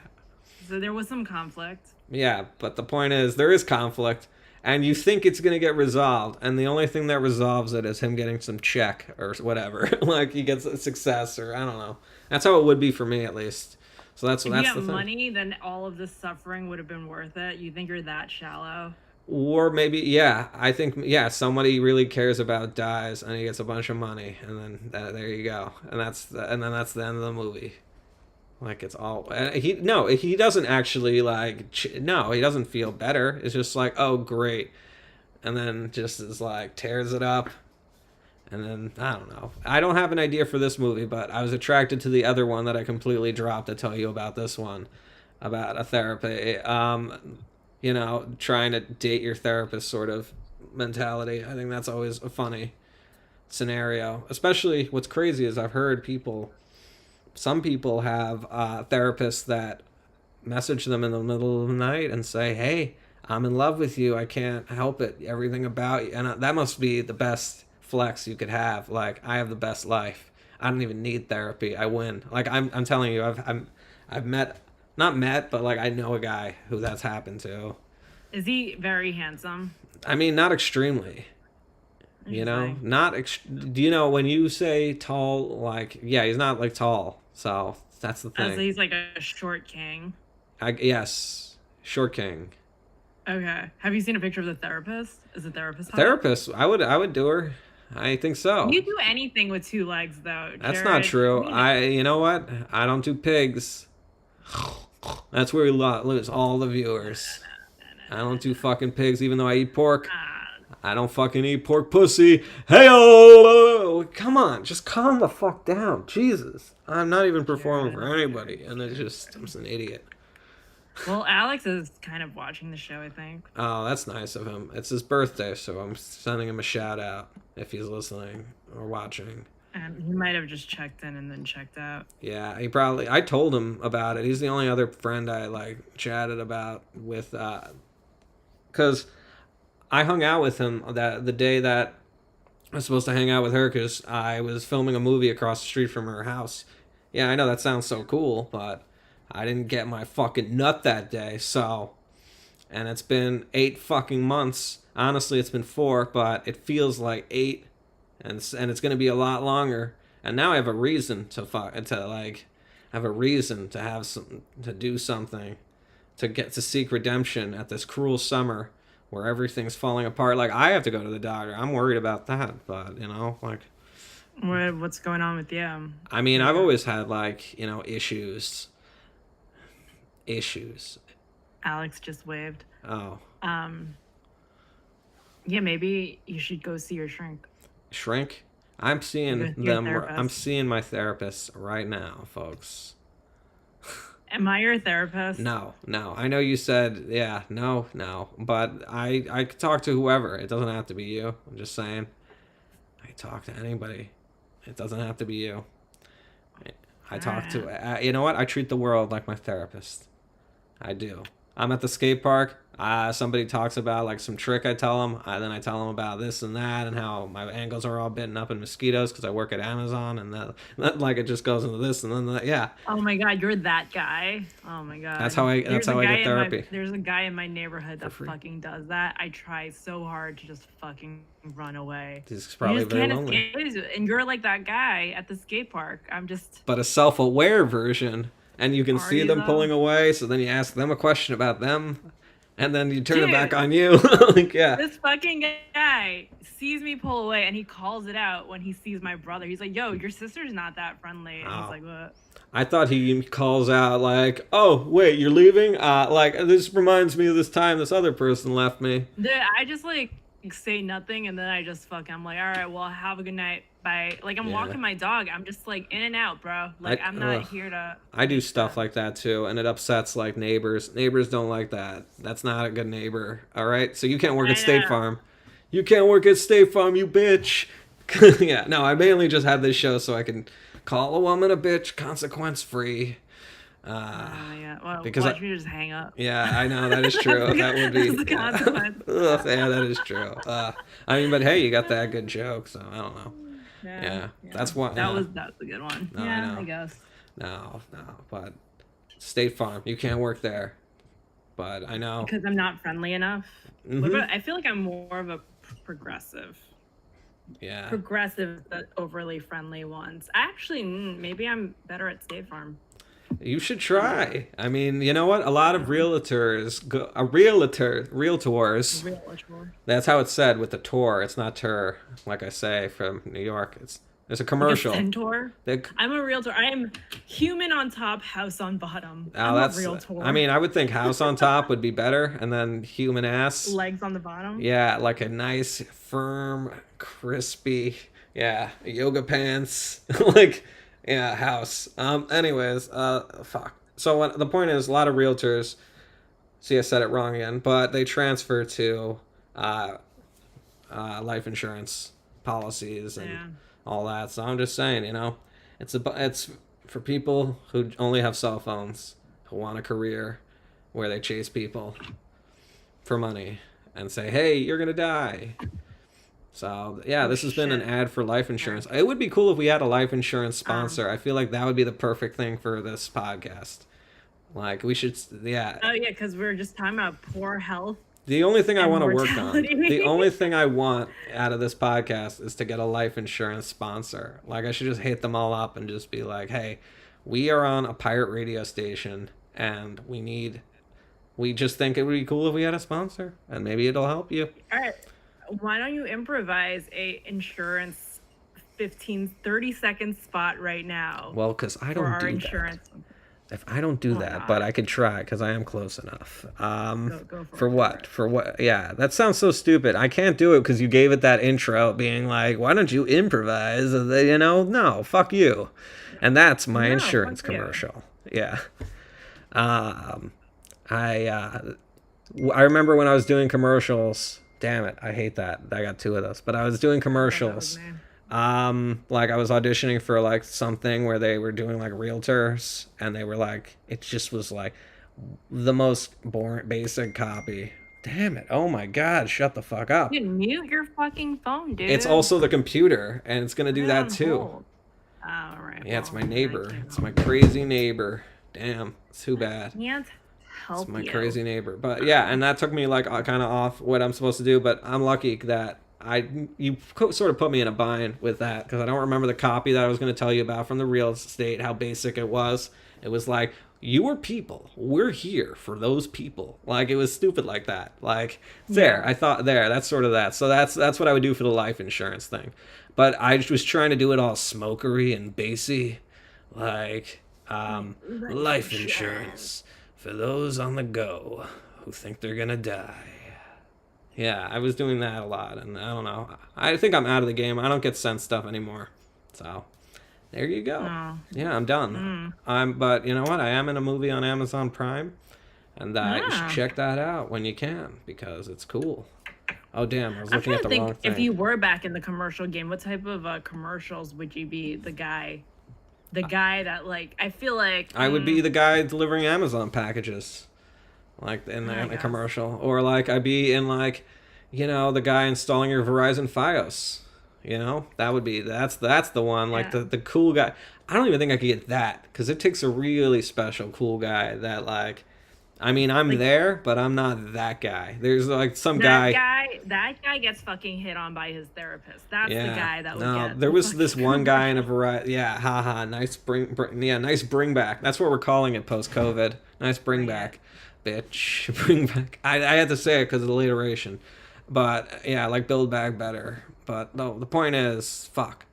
So there was some conflict. Yeah, but the point is there is conflict and you think it's going to get resolved and the only thing that resolves it is him getting some check or whatever. Like he gets a success or I don't know. That's how it would be for me at least. So that's If the you got thing. money, then all of this suffering would have been worth it. You think you're that shallow? Or maybe, yeah, I think, yeah, somebody really cares about dies and he gets a bunch of money, and then there you go, and then that's the end of the movie. Like it's all he doesn't actually no, he doesn't feel better. It's just like, oh great, and then just is like tears it up, and then I don't know. I don't have an idea for this movie, but I was attracted to the other one that I completely dropped to tell you about this one, about a therapy. Trying to date your therapist sort of mentality. I think that's always a funny scenario. Especially what's crazy is I've heard some people have therapists that message them in the middle of the night and say, hey, I'm in love with you. I can't help it. Everything about you. And that must be the best flex you could have. Like, I have the best life. I don't even need therapy. I win. Like, I'm telling you, I've met, not met, but like I know a guy who that's happened to. Is he very handsome? I mean, not extremely. You know, Interesting. do you know when you say tall, like, yeah, he's not like tall. So that's the Oh, so thing. he's like a short king. Yes, short king. Okay. Have you seen a picture of the therapist? Is the therapist hot? Therapist, I would do her. I think so. You do anything with two legs, though. That's Jared. not true. I mean it. You know what? I don't do pigs. That's where we lose all the viewers. I don't do fucking pigs, even though I eat pork. I don't fucking eat pork pussy. Hey, come on, just calm the fuck down. Jesus, I'm not even performing for anybody, and I'm just an idiot. Well, Alex is kind of watching the show, I think. Oh, that's nice of him. It's his birthday, so I'm sending him a shout out if he's listening or watching. And he might have just checked in and then checked out. Yeah, I told him about it. He's the only other friend I chatted about with, because I hung out with him the day that I was supposed to hang out with her because I was filming a movie across the street from her house. Yeah, I know that sounds so cool, but I didn't get my fucking nut that day, so. And it's been 8 fucking months. Honestly, it's been 4, but it feels like 8, and it's gonna be a lot longer. And now I have a reason to have a reason to do something, to seek redemption at this cruel summer where everything's falling apart. Like, I have to go to the doctor. I'm worried about that, but What's going on with you? I mean, I've always had issues. Alex just waved. Oh, Yeah, maybe you should go see your shrink. shrink. I'm seeing Your them. therapist. I'm seeing my therapist right now, folks. Am I your therapist? No. I know you said, yeah, no. But I could talk to whoever. It doesn't have to be you. I'm just saying. I talk to anybody. It doesn't have to be you. I talk to, you know what? I treat the world like my therapist. I do. I'm at the skate park. Somebody talks about some trick I tell them. Then I tell them about this and that and how my ankles are all bitten up in mosquitoes because I work at Amazon and that it just goes into this and then that. Yeah. Oh my God, you're that guy. Oh my God. That's how I get therapy. There's a guy in my neighborhood that free. fucking does that. I try so hard to just fucking run away. He's probably you just very can't lonely. escape, and you're like that guy at the skate park. I'm just. But a self-aware version, and you can Are see you, them though? pulling away. So then you ask them a question about them, and then you turn it back Dude. on you. Yeah. This fucking guy sees me pull away and he calls it out when he sees my brother. He's like, yo, your sister's not that friendly. And Oh. he's like, what? I thought he calls out oh wait, you're leaving? This reminds me of this time this other person left me. Dude, I just say nothing and then I'm like, all right, well, have a good night. by like I'm Yeah. walking my dog. I'm just like in and out, bro. Like I'm not ugh. here to. I do make stuff them- like that too, and it upsets like neighbors. Neighbors don't like that. That's not a good neighbor. All right, so you can't work I at State know. Farm. You can't work at State Farm, you bitch. Yeah, no, I mainly just have this show so I can call a woman a bitch, consequence free. Yeah. Well, Because watch me just hang up. Yeah, I know that is true. That would be That's the yeah. consequence. Ugh, yeah, that is true. I mean, but hey, you got that good joke, so I don't know. Yeah, that's why. That's a good one. No, I yeah, know. I guess. No, but State Farm, you can't work there. But I know. Because I'm not friendly enough. Mhm. What about, I feel like I'm more of a progressive. Yeah. Progressive, but overly friendly ones. Actually, maybe I'm better at State Farm. You should try. I mean, you know what? A lot of realtors, realtors. That's how it's said with the tour. It's not tour, like I say from New York. There's a commercial. Like a centaur? I'm a realtor. I am human on top, house on bottom. I'm a realtor. I mean, I would think house on top would be better, and then human ass. Legs on the bottom. Yeah, like a nice, firm, crispy, yoga pants, like, yeah, house. Anyways, fuck. So the point is, a lot of realtors. See, I said it wrong again, but they transfer to life insurance policies and all that. So I'm just saying, it's for people who only have cell phones, who want a career where they chase people for money and say, hey, you're gonna die. So yeah, this has been an ad for life insurance. It would be cool if we had a life insurance sponsor. I feel like that would be the perfect thing for this podcast. Like we should, yeah. Oh yeah, because we're just talking about poor health. The only thing I and want to work on, mortality. the only thing I want out of this podcast is to get a life insurance sponsor. Like I should just hit them all up and just be like, hey, we are on a pirate radio station and we just think it would be cool if we had a sponsor and maybe it'll help you. All right. Why don't you improvise a insurance 30-second spot right now? Well, because I don't do insurance. that. If I don't do that, not? but I could try because I am close enough. Go for what? For what? Yeah, that sounds so stupid. I can't do it because you gave it that intro being like, why don't you improvise? No, fuck you. And that's my insurance commercial. Yeah. I remember when I was doing commercials. Damn it, I hate that. I got two of those. But I was doing commercials. Like I was auditioning for like something where they were doing like realtors and they were like, it just was like the most boring, basic copy. Damn it. Oh my God, shut the fuck up. You mute your fucking phone, dude. It's also the computer and it's going to do that too. All right. Yeah, it's my neighbor. It's my crazy neighbor. Damn, too bad. Can't help It's my you. crazy neighbor. But yeah, and that took me like kind of off what I'm supposed to do, but I'm lucky that you sort of put me in a bind with that because I don't remember the copy that I was going to tell you about from the real estate, how basic it was. It was like, you are people. We're here for those people. Like, it was stupid like that. Like, I thought that's sort of that. So that's what I would do for the life insurance thing. But I was trying to do it all smokery and bassy. Like, life insurance for those on the go who think they're going to die. Yeah, I was doing that a lot, and I don't know. I think I'm out of the game. I don't get sent stuff anymore. So, there you go. Oh. Yeah, I'm done. But you know what? I am in a movie on Amazon Prime, and you should check that out when you can because it's cool. Oh damn! I was looking at the wrong thing. If you were back in the commercial game, what type of commercials would you be? The guy that like I feel like I would be the guy delivering Amazon packages. Like in a commercial, or like I'd be in like, the guy installing your Verizon FiOS. That would be that's the one. Like the cool guy. I don't even think I could get that because it takes a really special cool guy that like. I mean, I'm like, there, but I'm not that guy. There's like some guy. That guy gets fucking hit on by his therapist. That's the guy that would get. There was this one guy in a variety. Yeah, haha. Nice nice bring back. That's what we're calling it post COVID. Nice bring back. Bitch, bring back. I had to say it because of the alliteration, but yeah, like build back better. But no, the point is, fuck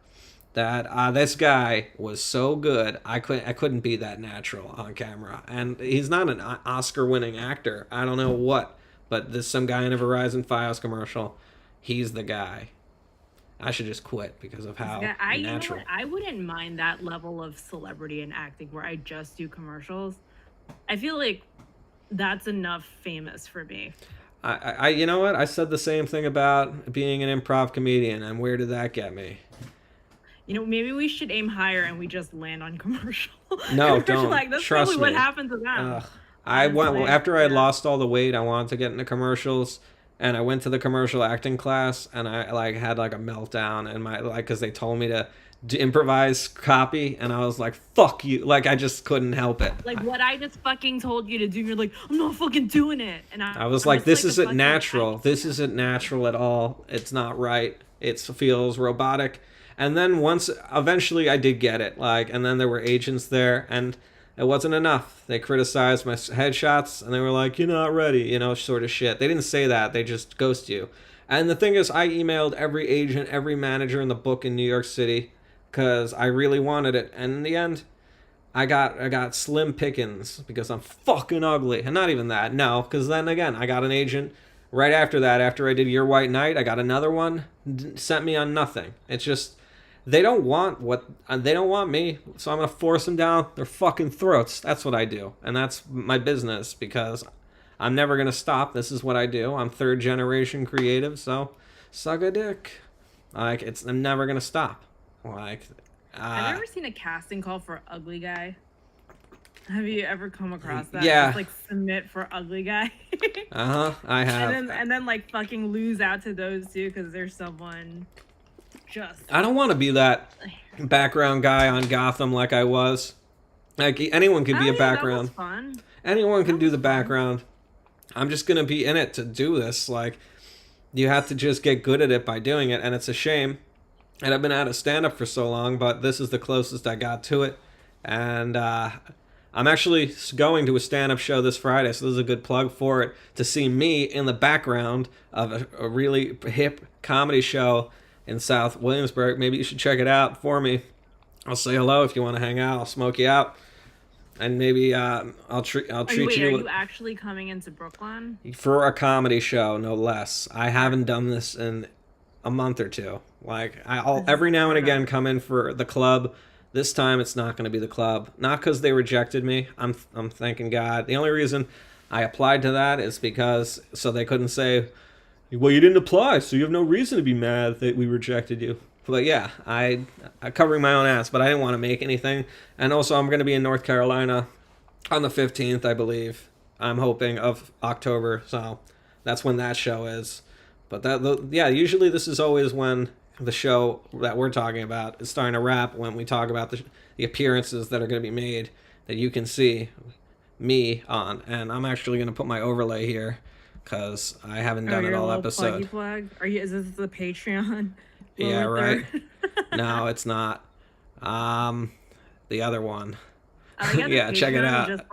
that. This guy was so good. I couldn't be that natural on camera, and he's not an Oscar-winning actor. I don't know what, but there's some guy in a Verizon FiOS commercial. He's the guy, I should just quit because of how Yeah, you know natural. what? I wouldn't mind that level of celebrity in acting where I just do commercials. I feel like that's enough famous for me. You know what? I said the same thing about being an improv comedian, and where did that get me? You know, maybe we should aim higher and we just land on commercial. No, commercial, don't. like that's Trust probably what me. happened to them. Ugh. I went Honestly, after I had yeah. lost all the weight. I wanted to get into commercials, and I went to the commercial acting class, and I like had like a meltdown, and my like because they told me to improvise copy, and I was like, "Fuck you!" Like I just couldn't help it. Like what I just fucking told you to do, you're like, I'm not fucking doing it. And I was I'm like, just "This a isn't fucking natural. actor. This isn't natural at all. It's not right. It feels robotic." And then once, eventually, I did get it. Like, and then there were agents there, and it wasn't enough. They criticized my headshots, and they were like, "You're not ready," sort of shit. They didn't say that. They just ghost you. And the thing is, I emailed every agent, every manager in the book in New York City, because I really wanted it. And in the end, I got slim pickings because I'm fucking ugly. And not even that, no, because then again, I got an agent right after that. After I did Your White Knight, I got another one, sent me on nothing. It's just they don't want me, so I'm gonna force them down their fucking throats. That's what I do, and that's my business because I'm never gonna stop. This is what I do. I'm third generation creative, so suck a dick. Like I'm never gonna stop. Like. Have you ever seen a casting call for Ugly Guy? Have you ever come across that? Yeah. Just, like submit for Ugly Guy. I have. And then like fucking lose out to those two because there's someone just. I don't want to be that background guy on Gotham like I was. Like anyone can be a background. That was fun. Anyone can do the background. I'm just gonna be in it to do this. Like you have to just get good at it by doing it, and it's a shame. And I've been out of stand-up for so long, but this is the closest I got to it. And I'm actually going to a stand-up show this Friday, so this is a good plug for it, to see me in the background of a really hip comedy show in South Williamsburg. Maybe you should check it out for me. I'll say hello if you want to hang out. I'll smoke you out. And maybe I'll treat you. Are you actually coming into Brooklyn? For a comedy show, no less. I haven't done this in a month or two. Like I'll every now and again come in for the club. This time it's not going to be the club. Not because they rejected me. I'm thanking God. The only reason I applied to that is because so they couldn't say, well, you didn't apply, so you have no reason to be mad that we rejected you. But yeah, I'm covering my own ass, but I didn't want to make anything. And also I'm going to be in North Carolina on the 15th, I believe. I'm hoping of October, so that's when that show is. But usually this is always when the show that we're talking about is starting to wrap, when we talk about the appearances that are going to be made that you can see me on. And I'm actually going to put my overlay here because I haven't done it all episode. Plug? Is this the Patreon? Yeah, right. No, it's not. The other one. Yeah, check it out. Just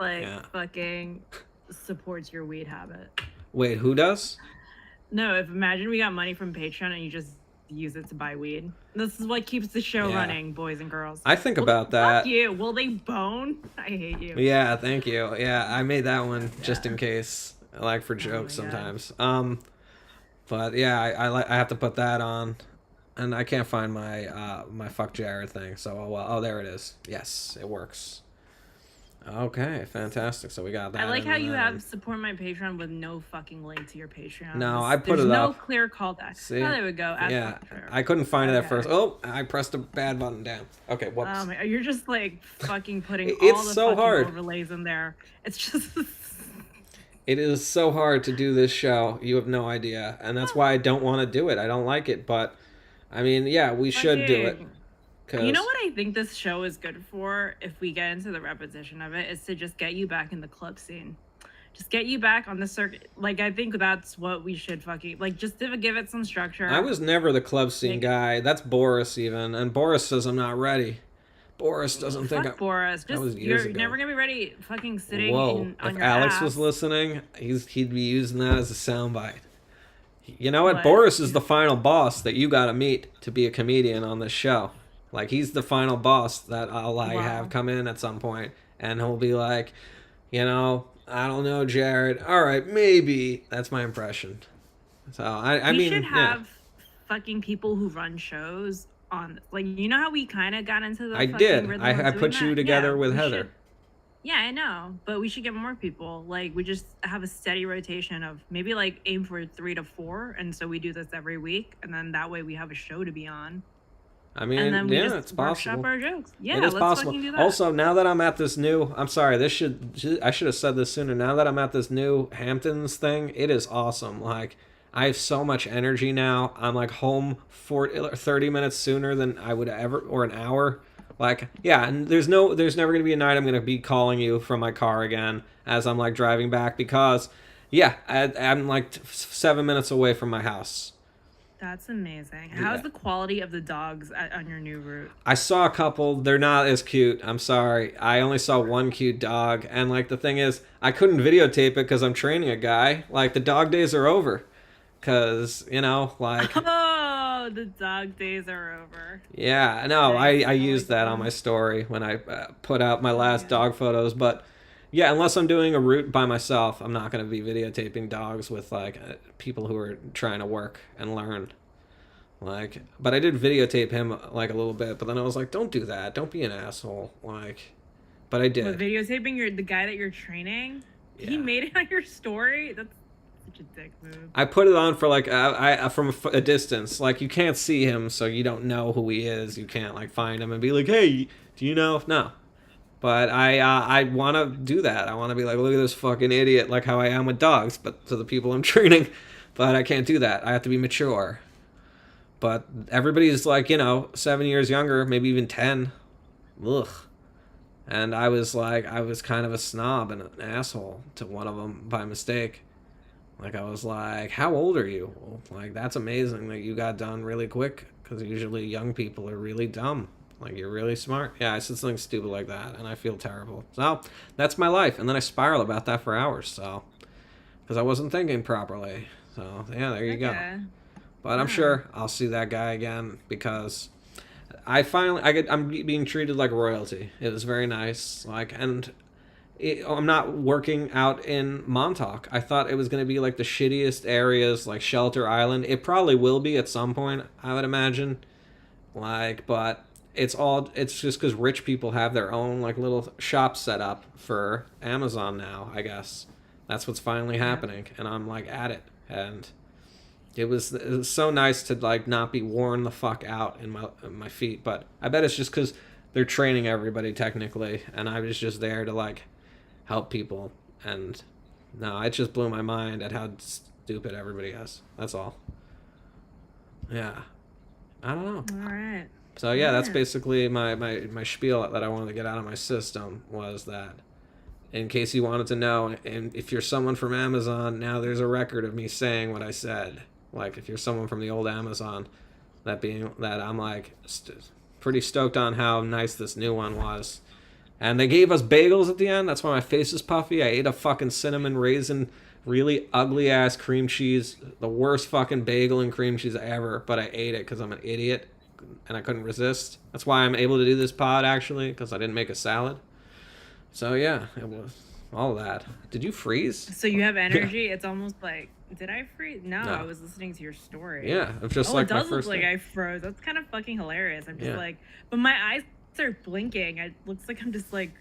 fucking supports your weed habit. Wait, who does? No, imagine we got money from Patreon and you just use it to buy weed. This is what keeps the show running, boys and girls. I think about that. Fuck you. Will they bone? I hate you. Yeah, thank you. Yeah, I made that one just in case. I like for jokes sometimes. But yeah, I have to put that on, and I can't find my my fuck Jared thing. So there it is. Yes, it works. Okay, fantastic. So we got that. I like how you have support my Patreon with no fucking link to your Patreon. No, I put it up. There's no clear call to action. See? Oh, there we go. Yeah, I couldn't find it at first. Oh, I pressed a bad button down. Okay, whoops. You're just like fucking putting It's all the so fucking hard. overlays in there. It's just. It is so hard to do this show. You have no idea, and that's why I don't want to do it. I don't like it, but I mean, yeah, we should do it. You know what I think this show is good for, if we get into the repetition of it, is to just get you back in the club scene. Just get you back on the circuit. Like, I think that's what we should fucking, like, just to give it some structure. I was never the club scene guy. That's Boris even, and Boris says I'm not ready. Boris doesn't think Boris. You're never gonna be ready fucking sitting on if your Alex ass. was listening, he'd be using that as a soundbite. You know what? Boris is the final boss that you gotta meet to be a comedian on this show. Like, he's the final boss that I'll have come in at some point, and he'll be like, I don't know, Jared. All right, maybe. That's my impression. So, I mean, should have fucking people who run shows on, like, you know how we kind of got into the I fucking did. rhythm I of doing put you that? together Yeah, with we Heather. should. Yeah, I know, but we should get more people. Like, we just have a steady rotation of maybe like aim for 3 to 4, and so we do this every week, and then that way we have a show to be on. I mean, And then we yeah, just it's workshop possible. our jokes. Yeah, It is let's possible. fucking do that. Also, now that I'm at this new, I'm sorry, I should have said this sooner. Now that I'm at this new Hamptons thing, it is awesome. Like, I have so much energy now. I'm like home 30 minutes sooner than I would ever, or an hour. Like, yeah, and there's never going to be a night I'm going to be calling you from my car again as I'm like driving back because, yeah, I'm like 7 minutes away from my house. That's amazing. How's the quality of the dogs on your new route? I saw a couple. They're not as cute. I'm sorry. I only saw one cute dog. And, like, the thing is, I couldn't videotape it because I'm training a guy. Like, the dog days are over. Because, you know, like... Oh, the dog days are over. Yeah, no, I used that on my story when I put out my last dog photos. But, yeah, unless I'm doing a route by myself, I'm not going to be videotaping dogs with, like, people who are trying to work and learn. Like, but I did videotape him, like, a little bit. But then I was like, don't do that. Don't be an asshole. Like, but I did. What, videotaping the guy that you're training? Yeah. He made it on your story? That's such a dick move. I put it on for like from a distance. Like you can't see him, so you don't know who he is. You can't like find him and be like, "Hey, do you know?" No. But I want to do that. I want to be like, "Look at this fucking idiot," like how I am with dogs, but to the people I'm training. But I can't do that. I have to be mature. But everybody's like, 7 years younger, maybe even 10. Ugh. And I was kind of a snob and an asshole to one of them by mistake. Like, I was like, how old are you? Like, that's amazing that you got done really quick, because usually young people are really dumb. Like, you're really smart. Yeah, I said something stupid like that, and I feel terrible. So, that's my life. And then I spiral about that for hours, so. Because I wasn't thinking properly. So, yeah, there you go. But I'm sure I'll see that guy again, because I'm being treated like royalty. It was very nice. Like, and... I'm not working out in Montauk. I thought it was going to be like the shittiest areas, like Shelter Island. It probably will be at some point, I would imagine. Like, but it's just because rich people have their own like little shops set up for Amazon now, I guess. That's what's finally happening, and I'm like at it. And it was so nice to like not be worn the fuck out in my feet. But I bet it's just because they're training everybody technically, and I was just there to like help people. And no, it just blew my mind at how stupid everybody is. That's all. Yeah, I don't know. All right. So yeah, that's basically my spiel that I wanted to get out of my system, was that in case you wanted to know, and if you're someone from Amazon, now there's a record of me saying what I said. Like if you're someone from the old Amazon, that I'm like pretty stoked on how nice this new one was. And they gave us bagels at the end. That's why my face is puffy. I ate a fucking cinnamon raisin, really ugly ass cream cheese. The worst fucking bagel and cream cheese ever. But I ate it because I'm an idiot. And I couldn't resist. That's why I'm able to do this pod, actually. Because I didn't make a salad. So yeah, it was all of that. Did you freeze? So you have energy? Yeah. It's almost like... Did I freeze? No, I was listening to your story. Yeah, it's just like my first... it does look like I froze. That's kind of fucking hilarious. I'm just like... But my eyes are blinking. It looks like I'm just like...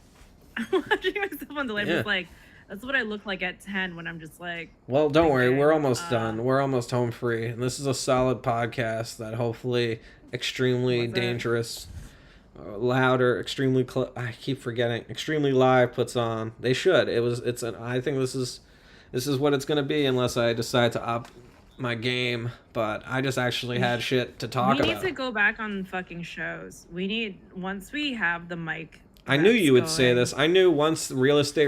I'm watching myself on the light. Just like... That's what I look like at 10 when I'm just like... Well, don't worry. We're almost done. We're almost home free. And this is a solid podcast that hopefully extremely dangerous, louder, extremely... I keep forgetting. Extremely Live puts on. They should. I think this is what it's going to be unless I decide to up my game. But I just actually had shit to talk about. We need to go back on fucking shows. Once we have the mic... I knew you would say this. I knew once real estate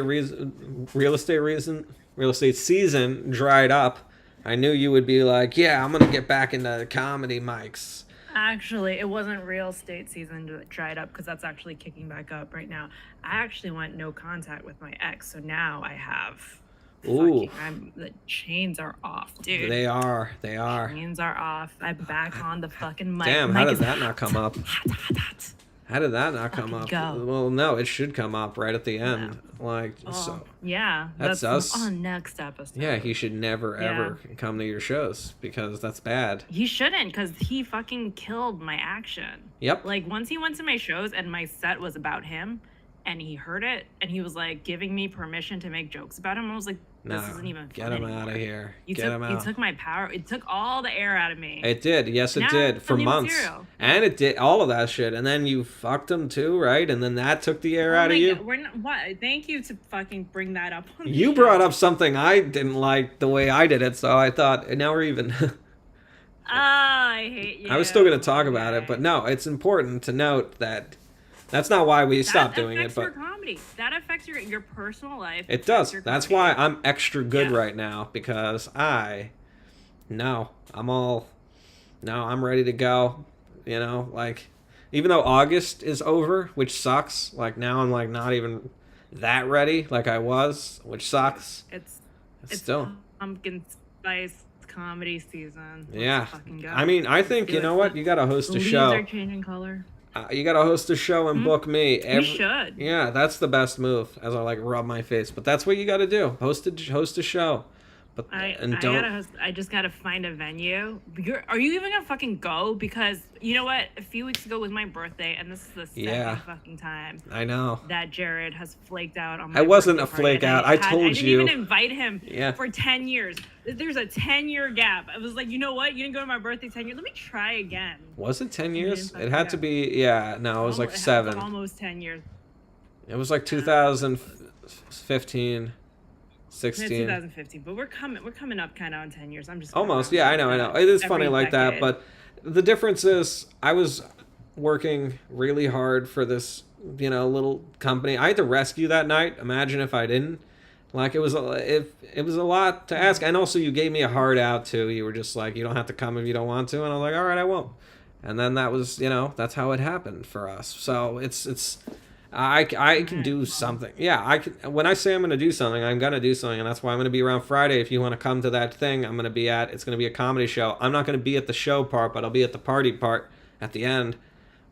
season dried up, I knew you would be like, yeah, I'm going to get back into comedy mics. Actually, it wasn't real estate season that dried up, because that's actually kicking back up right now. I actually went no contact with my ex, so now I have... Ooh. The chains are off, dude. They are. Chains are off. I'm back on the fucking mic. Damn, how did that not come up? How did that not come Fucking up? go. Well, no, it should come up right at the end. Like, Oh, so. yeah. That's us. on next episode. Yeah, he should never, Yeah. ever come to your shows because that's bad. He shouldn't, because he fucking killed my action. Yep. Like, once he went to my shows and my set was about him, and he heard it, and he was, like, giving me permission to make jokes about him, I was like, this No, isn't even fun get him anymore. out of here. You Get him out. You took my power. It took all the air out of me. It did. Yes, it Now did. it's For new months. material. And it did all of that shit. And then you fucked him too, right? And then that took the air Oh out my of you. God, we're not, what? Thank you to fucking bring that up. On the You show. brought up something I didn't like the way I did it, so I thought, now we're even. I hate you. I was still going to talk about it, but no, it's important to note that that's not why we stopped doing it, affects but your comedy. That affects your personal life. it affects does. your That's comedy. why I'm extra good Yeah. right now because no, I'm ready to go. You know, like, even though August is over, which sucks, like now I'm like not even that ready like I was, which sucks. It's Still. pumpkin spice comedy season. Let's Yeah. fucking go. I mean, I think, Do you it. know what? You got to host a Leaves show. are changing color. You got to host a show and book me. We should. Yeah, that's the best move. As I like rub my face, but that's what you got to do. Host a show, but I just gotta find a venue. Are you even gonna fucking go? Because you know what? A few weeks ago was my birthday, and this is the second Yeah. fucking time I know. that Jared has flaked out on my I wasn't birthday a flake party, and out. I told I didn't you. even invite him Yeah. for 10 years. There's a 10-year gap. I was like, you know what? You didn't go to my birthday 10 years. Let me try again. Was it 10 years? didn't It had to fucking be. Yeah, no, it was like 7. Almost 10 years. It was like 2015, It's 16. 2015, but we're coming up kind of on 10 years. I'm just Almost. Yeah, I know. It is funny every like that, decade. but the difference is I was working really hard for this, little company. I had to rescue that night. Imagine if I didn't. Like, it was a lot to ask, and also you gave me a hard out too. You were just like, you don't have to come if you don't want to, and I was like, all right, I won't. And then that was, that's how it happened for us. So I can do something. Yeah, I can. When I say I'm going to do something, I'm going to do something, and that's why I'm going to be around Friday. If you want to come to that thing, I'm going to be at. It's going to be a comedy show. I'm not going to be at the show part, but I'll be at the party part at the end,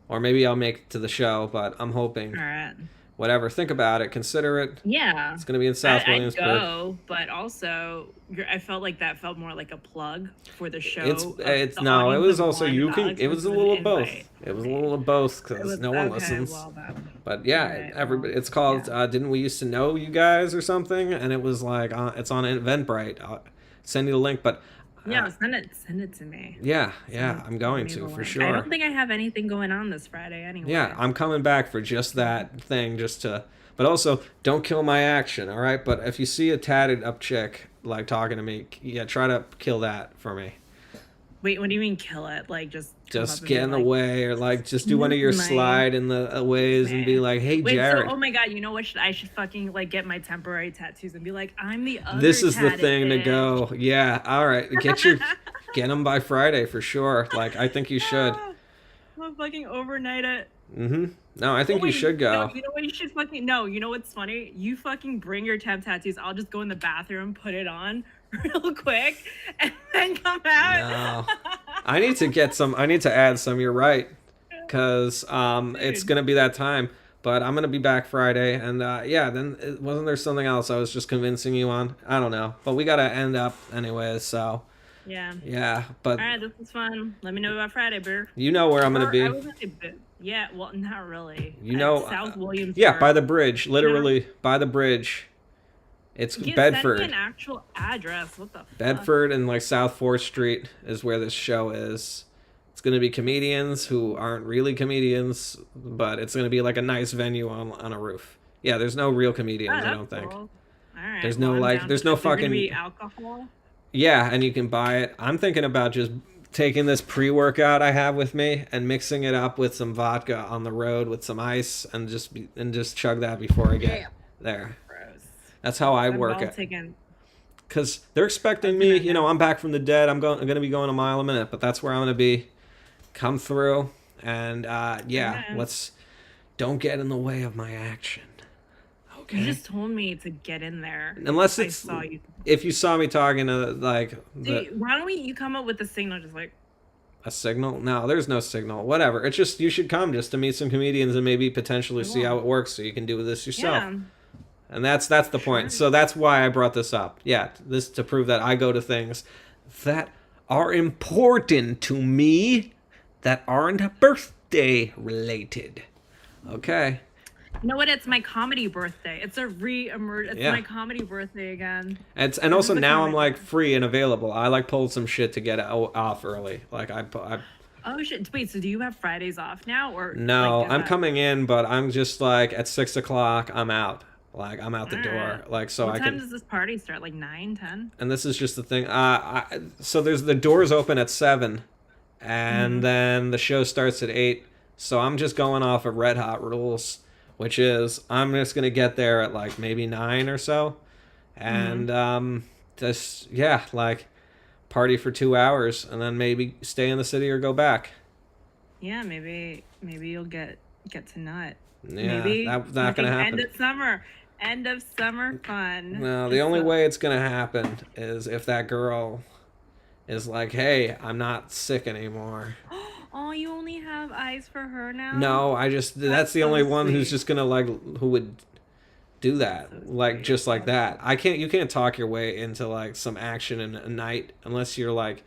or maybe I'll make it to the show. But I'm hoping. All right. Whatever. Think about it. Consider it. Yeah. It's going to be in South I'd Williamsburg. go, but also I felt like that felt more like a plug for the show. It's The no. It audience was of also one, you the can. audience It was a of little an of both. invite. It was a little of both It because was- no one okay, listens. well then. But yeah, Alright, everybody. well, It's called. yeah. Didn't we used to know you guys or something? And it was like it's on Eventbrite. I'll send you the link. But Yeah, send it to me. yeah, Send I'm going me the to for link. sure. I don't think I have anything going on this Friday anyway. Yeah, I'm coming back for just that thing, just to. But also, don't kill my action, all right? But if you see a tatted up chick like talking to me, yeah, try to kill that for me. Wait, what do you mean kill it? Like just come up Just and get be in the like, way, or like just do one of your My slide in the ways and be like, "Hey, Wait, Jared, so, oh my god, you know what? I should fucking like get my temporary tattoos and be like, I'm the other. this is the tatted thing to bitch. go." Yeah, all right, get them by Friday for sure. Like, I think you should. I'll fucking overnight it. No, I think Oh, you wait, should go. No, you know what? You should fucking no. You know what's funny? You fucking bring your temp tattoos. I'll just go in the bathroom, put it on real quick, and then come out. No. I need to get some. I need to add some. You're right, because it's gonna be that time. But I'm gonna be back Friday, and yeah. Then wasn't there something else I was just convincing you on? I don't know, but we gotta end up anyways. So Yeah. yeah, but All right, this was fun. Let me know about Friday, bro. you know where I'm gonna be. I was gonna say, yeah, well, not really. You At know, South Williamsburg. Yeah, by the bridge, literally by the bridge. It's Yeah, Bedford. Send me an actual address. What the fuck? Bedford and like South 4th Street is where this show is. It's going to be comedians who aren't really comedians, but it's going to be like a nice venue on a roof. Yeah, there's no real comedians, I that's don't think. cool. All right. There's no, I'm like- down there's for no that. There's gonna fucking- be alcohol. Yeah, and you can buy it. I'm thinking about just taking this pre-workout I have with me and mixing it up with some vodka on the road with some ice and just chug that before I get there. Gross. That's how I I'm work well it. taken. Because they're expecting me, I'm back from the dead. I'm going to be going a mile a minute, but that's where I'm going to be. Come through, and yeah, Okay. don't get in the way of my action. Okay. You just told me to get in there. Unless I it's saw you. if you saw me talking to like Dude, why don't you come up with a signal just like A signal? No, there's no signal. Whatever. It's just you should come just to meet some comedians and maybe potentially see how it works, so you can do this yourself. Yeah. And that's the point. So that's why I brought this up. Yeah, this to prove that I go to things that are important to me that aren't birthday related. Okay. You know what? It's my comedy birthday. It's a It's Yeah. my comedy birthday again. And also is a now I'm comedy like birthday. free and available. I like pulled some shit to get off early. Like I Oh shit! Wait, so do you have Fridays off now, or no, like, is I'm that- coming in, but I'm just like at 6 o'clock. I'm out. Like I'm out the door. Alright. Like so What I time can. does this party start? Like 9, 10? And this is just the thing. So there's the doors open at 7, and then the show starts at 8. So I'm just going off of Red Hot rules, which is I'm just gonna get there at like maybe 9 or so, and just like party for 2 hours, and then maybe stay in the city or go back. Yeah, maybe you'll get to nut. Yeah, Maybe that's not gonna fucking happen. End of summer fun. No, the only way it's gonna happen is if that girl is like, "Hey, I'm not sick anymore." Oh, you only have eyes for her now? No, that's the so only one who's sweet. just gonna like who would do that, So like sweet. just like that. You can't talk your way into like some action in a night unless you're like,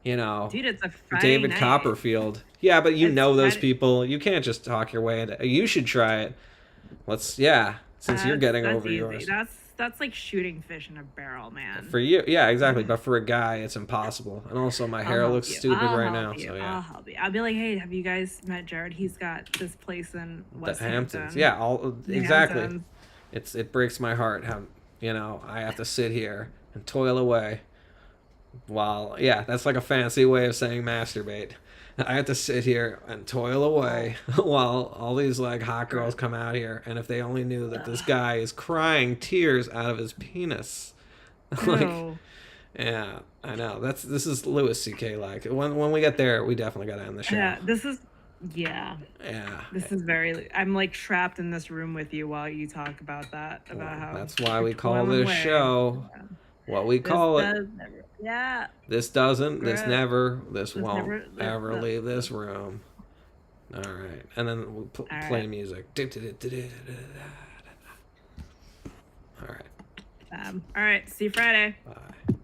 Dude, it's a Friday David night. Copperfield. Yeah, but you It's know those Friday- people. You can't just talk your way into. You should try it. Since you're getting That's over easy. yours. That's like shooting fish in a barrel, man. For you, yeah, exactly. But for a guy, it's impossible. And also, my hair help looks you. stupid I'll right help now. you. So I'll yeah, help you. I'll be like, hey, have you guys met Jared? He's got this place in the West Hamptons. Hampton. Yeah, The exactly. Hamptons. It breaks my heart how I have to sit here and toil away while that's like a fancy way of saying masturbate. I have to sit here and toil away while all these like hot girls come out here, and if they only knew that this guy is crying tears out of his penis. Ew. Yeah, I know. This is Louis C.K. like. When we get there, we definitely got to end the show. Yeah, this is Yeah. very. I'm like trapped in this room with you while you talk about that. About how That's why we you're call toiling this away. show what we call This it. does never- Yeah. This doesn't, this Bruh. never, this This won't never- ever this- leave this room. All right. And then we'll All play right. music. All right. All right. See you Friday. Bye.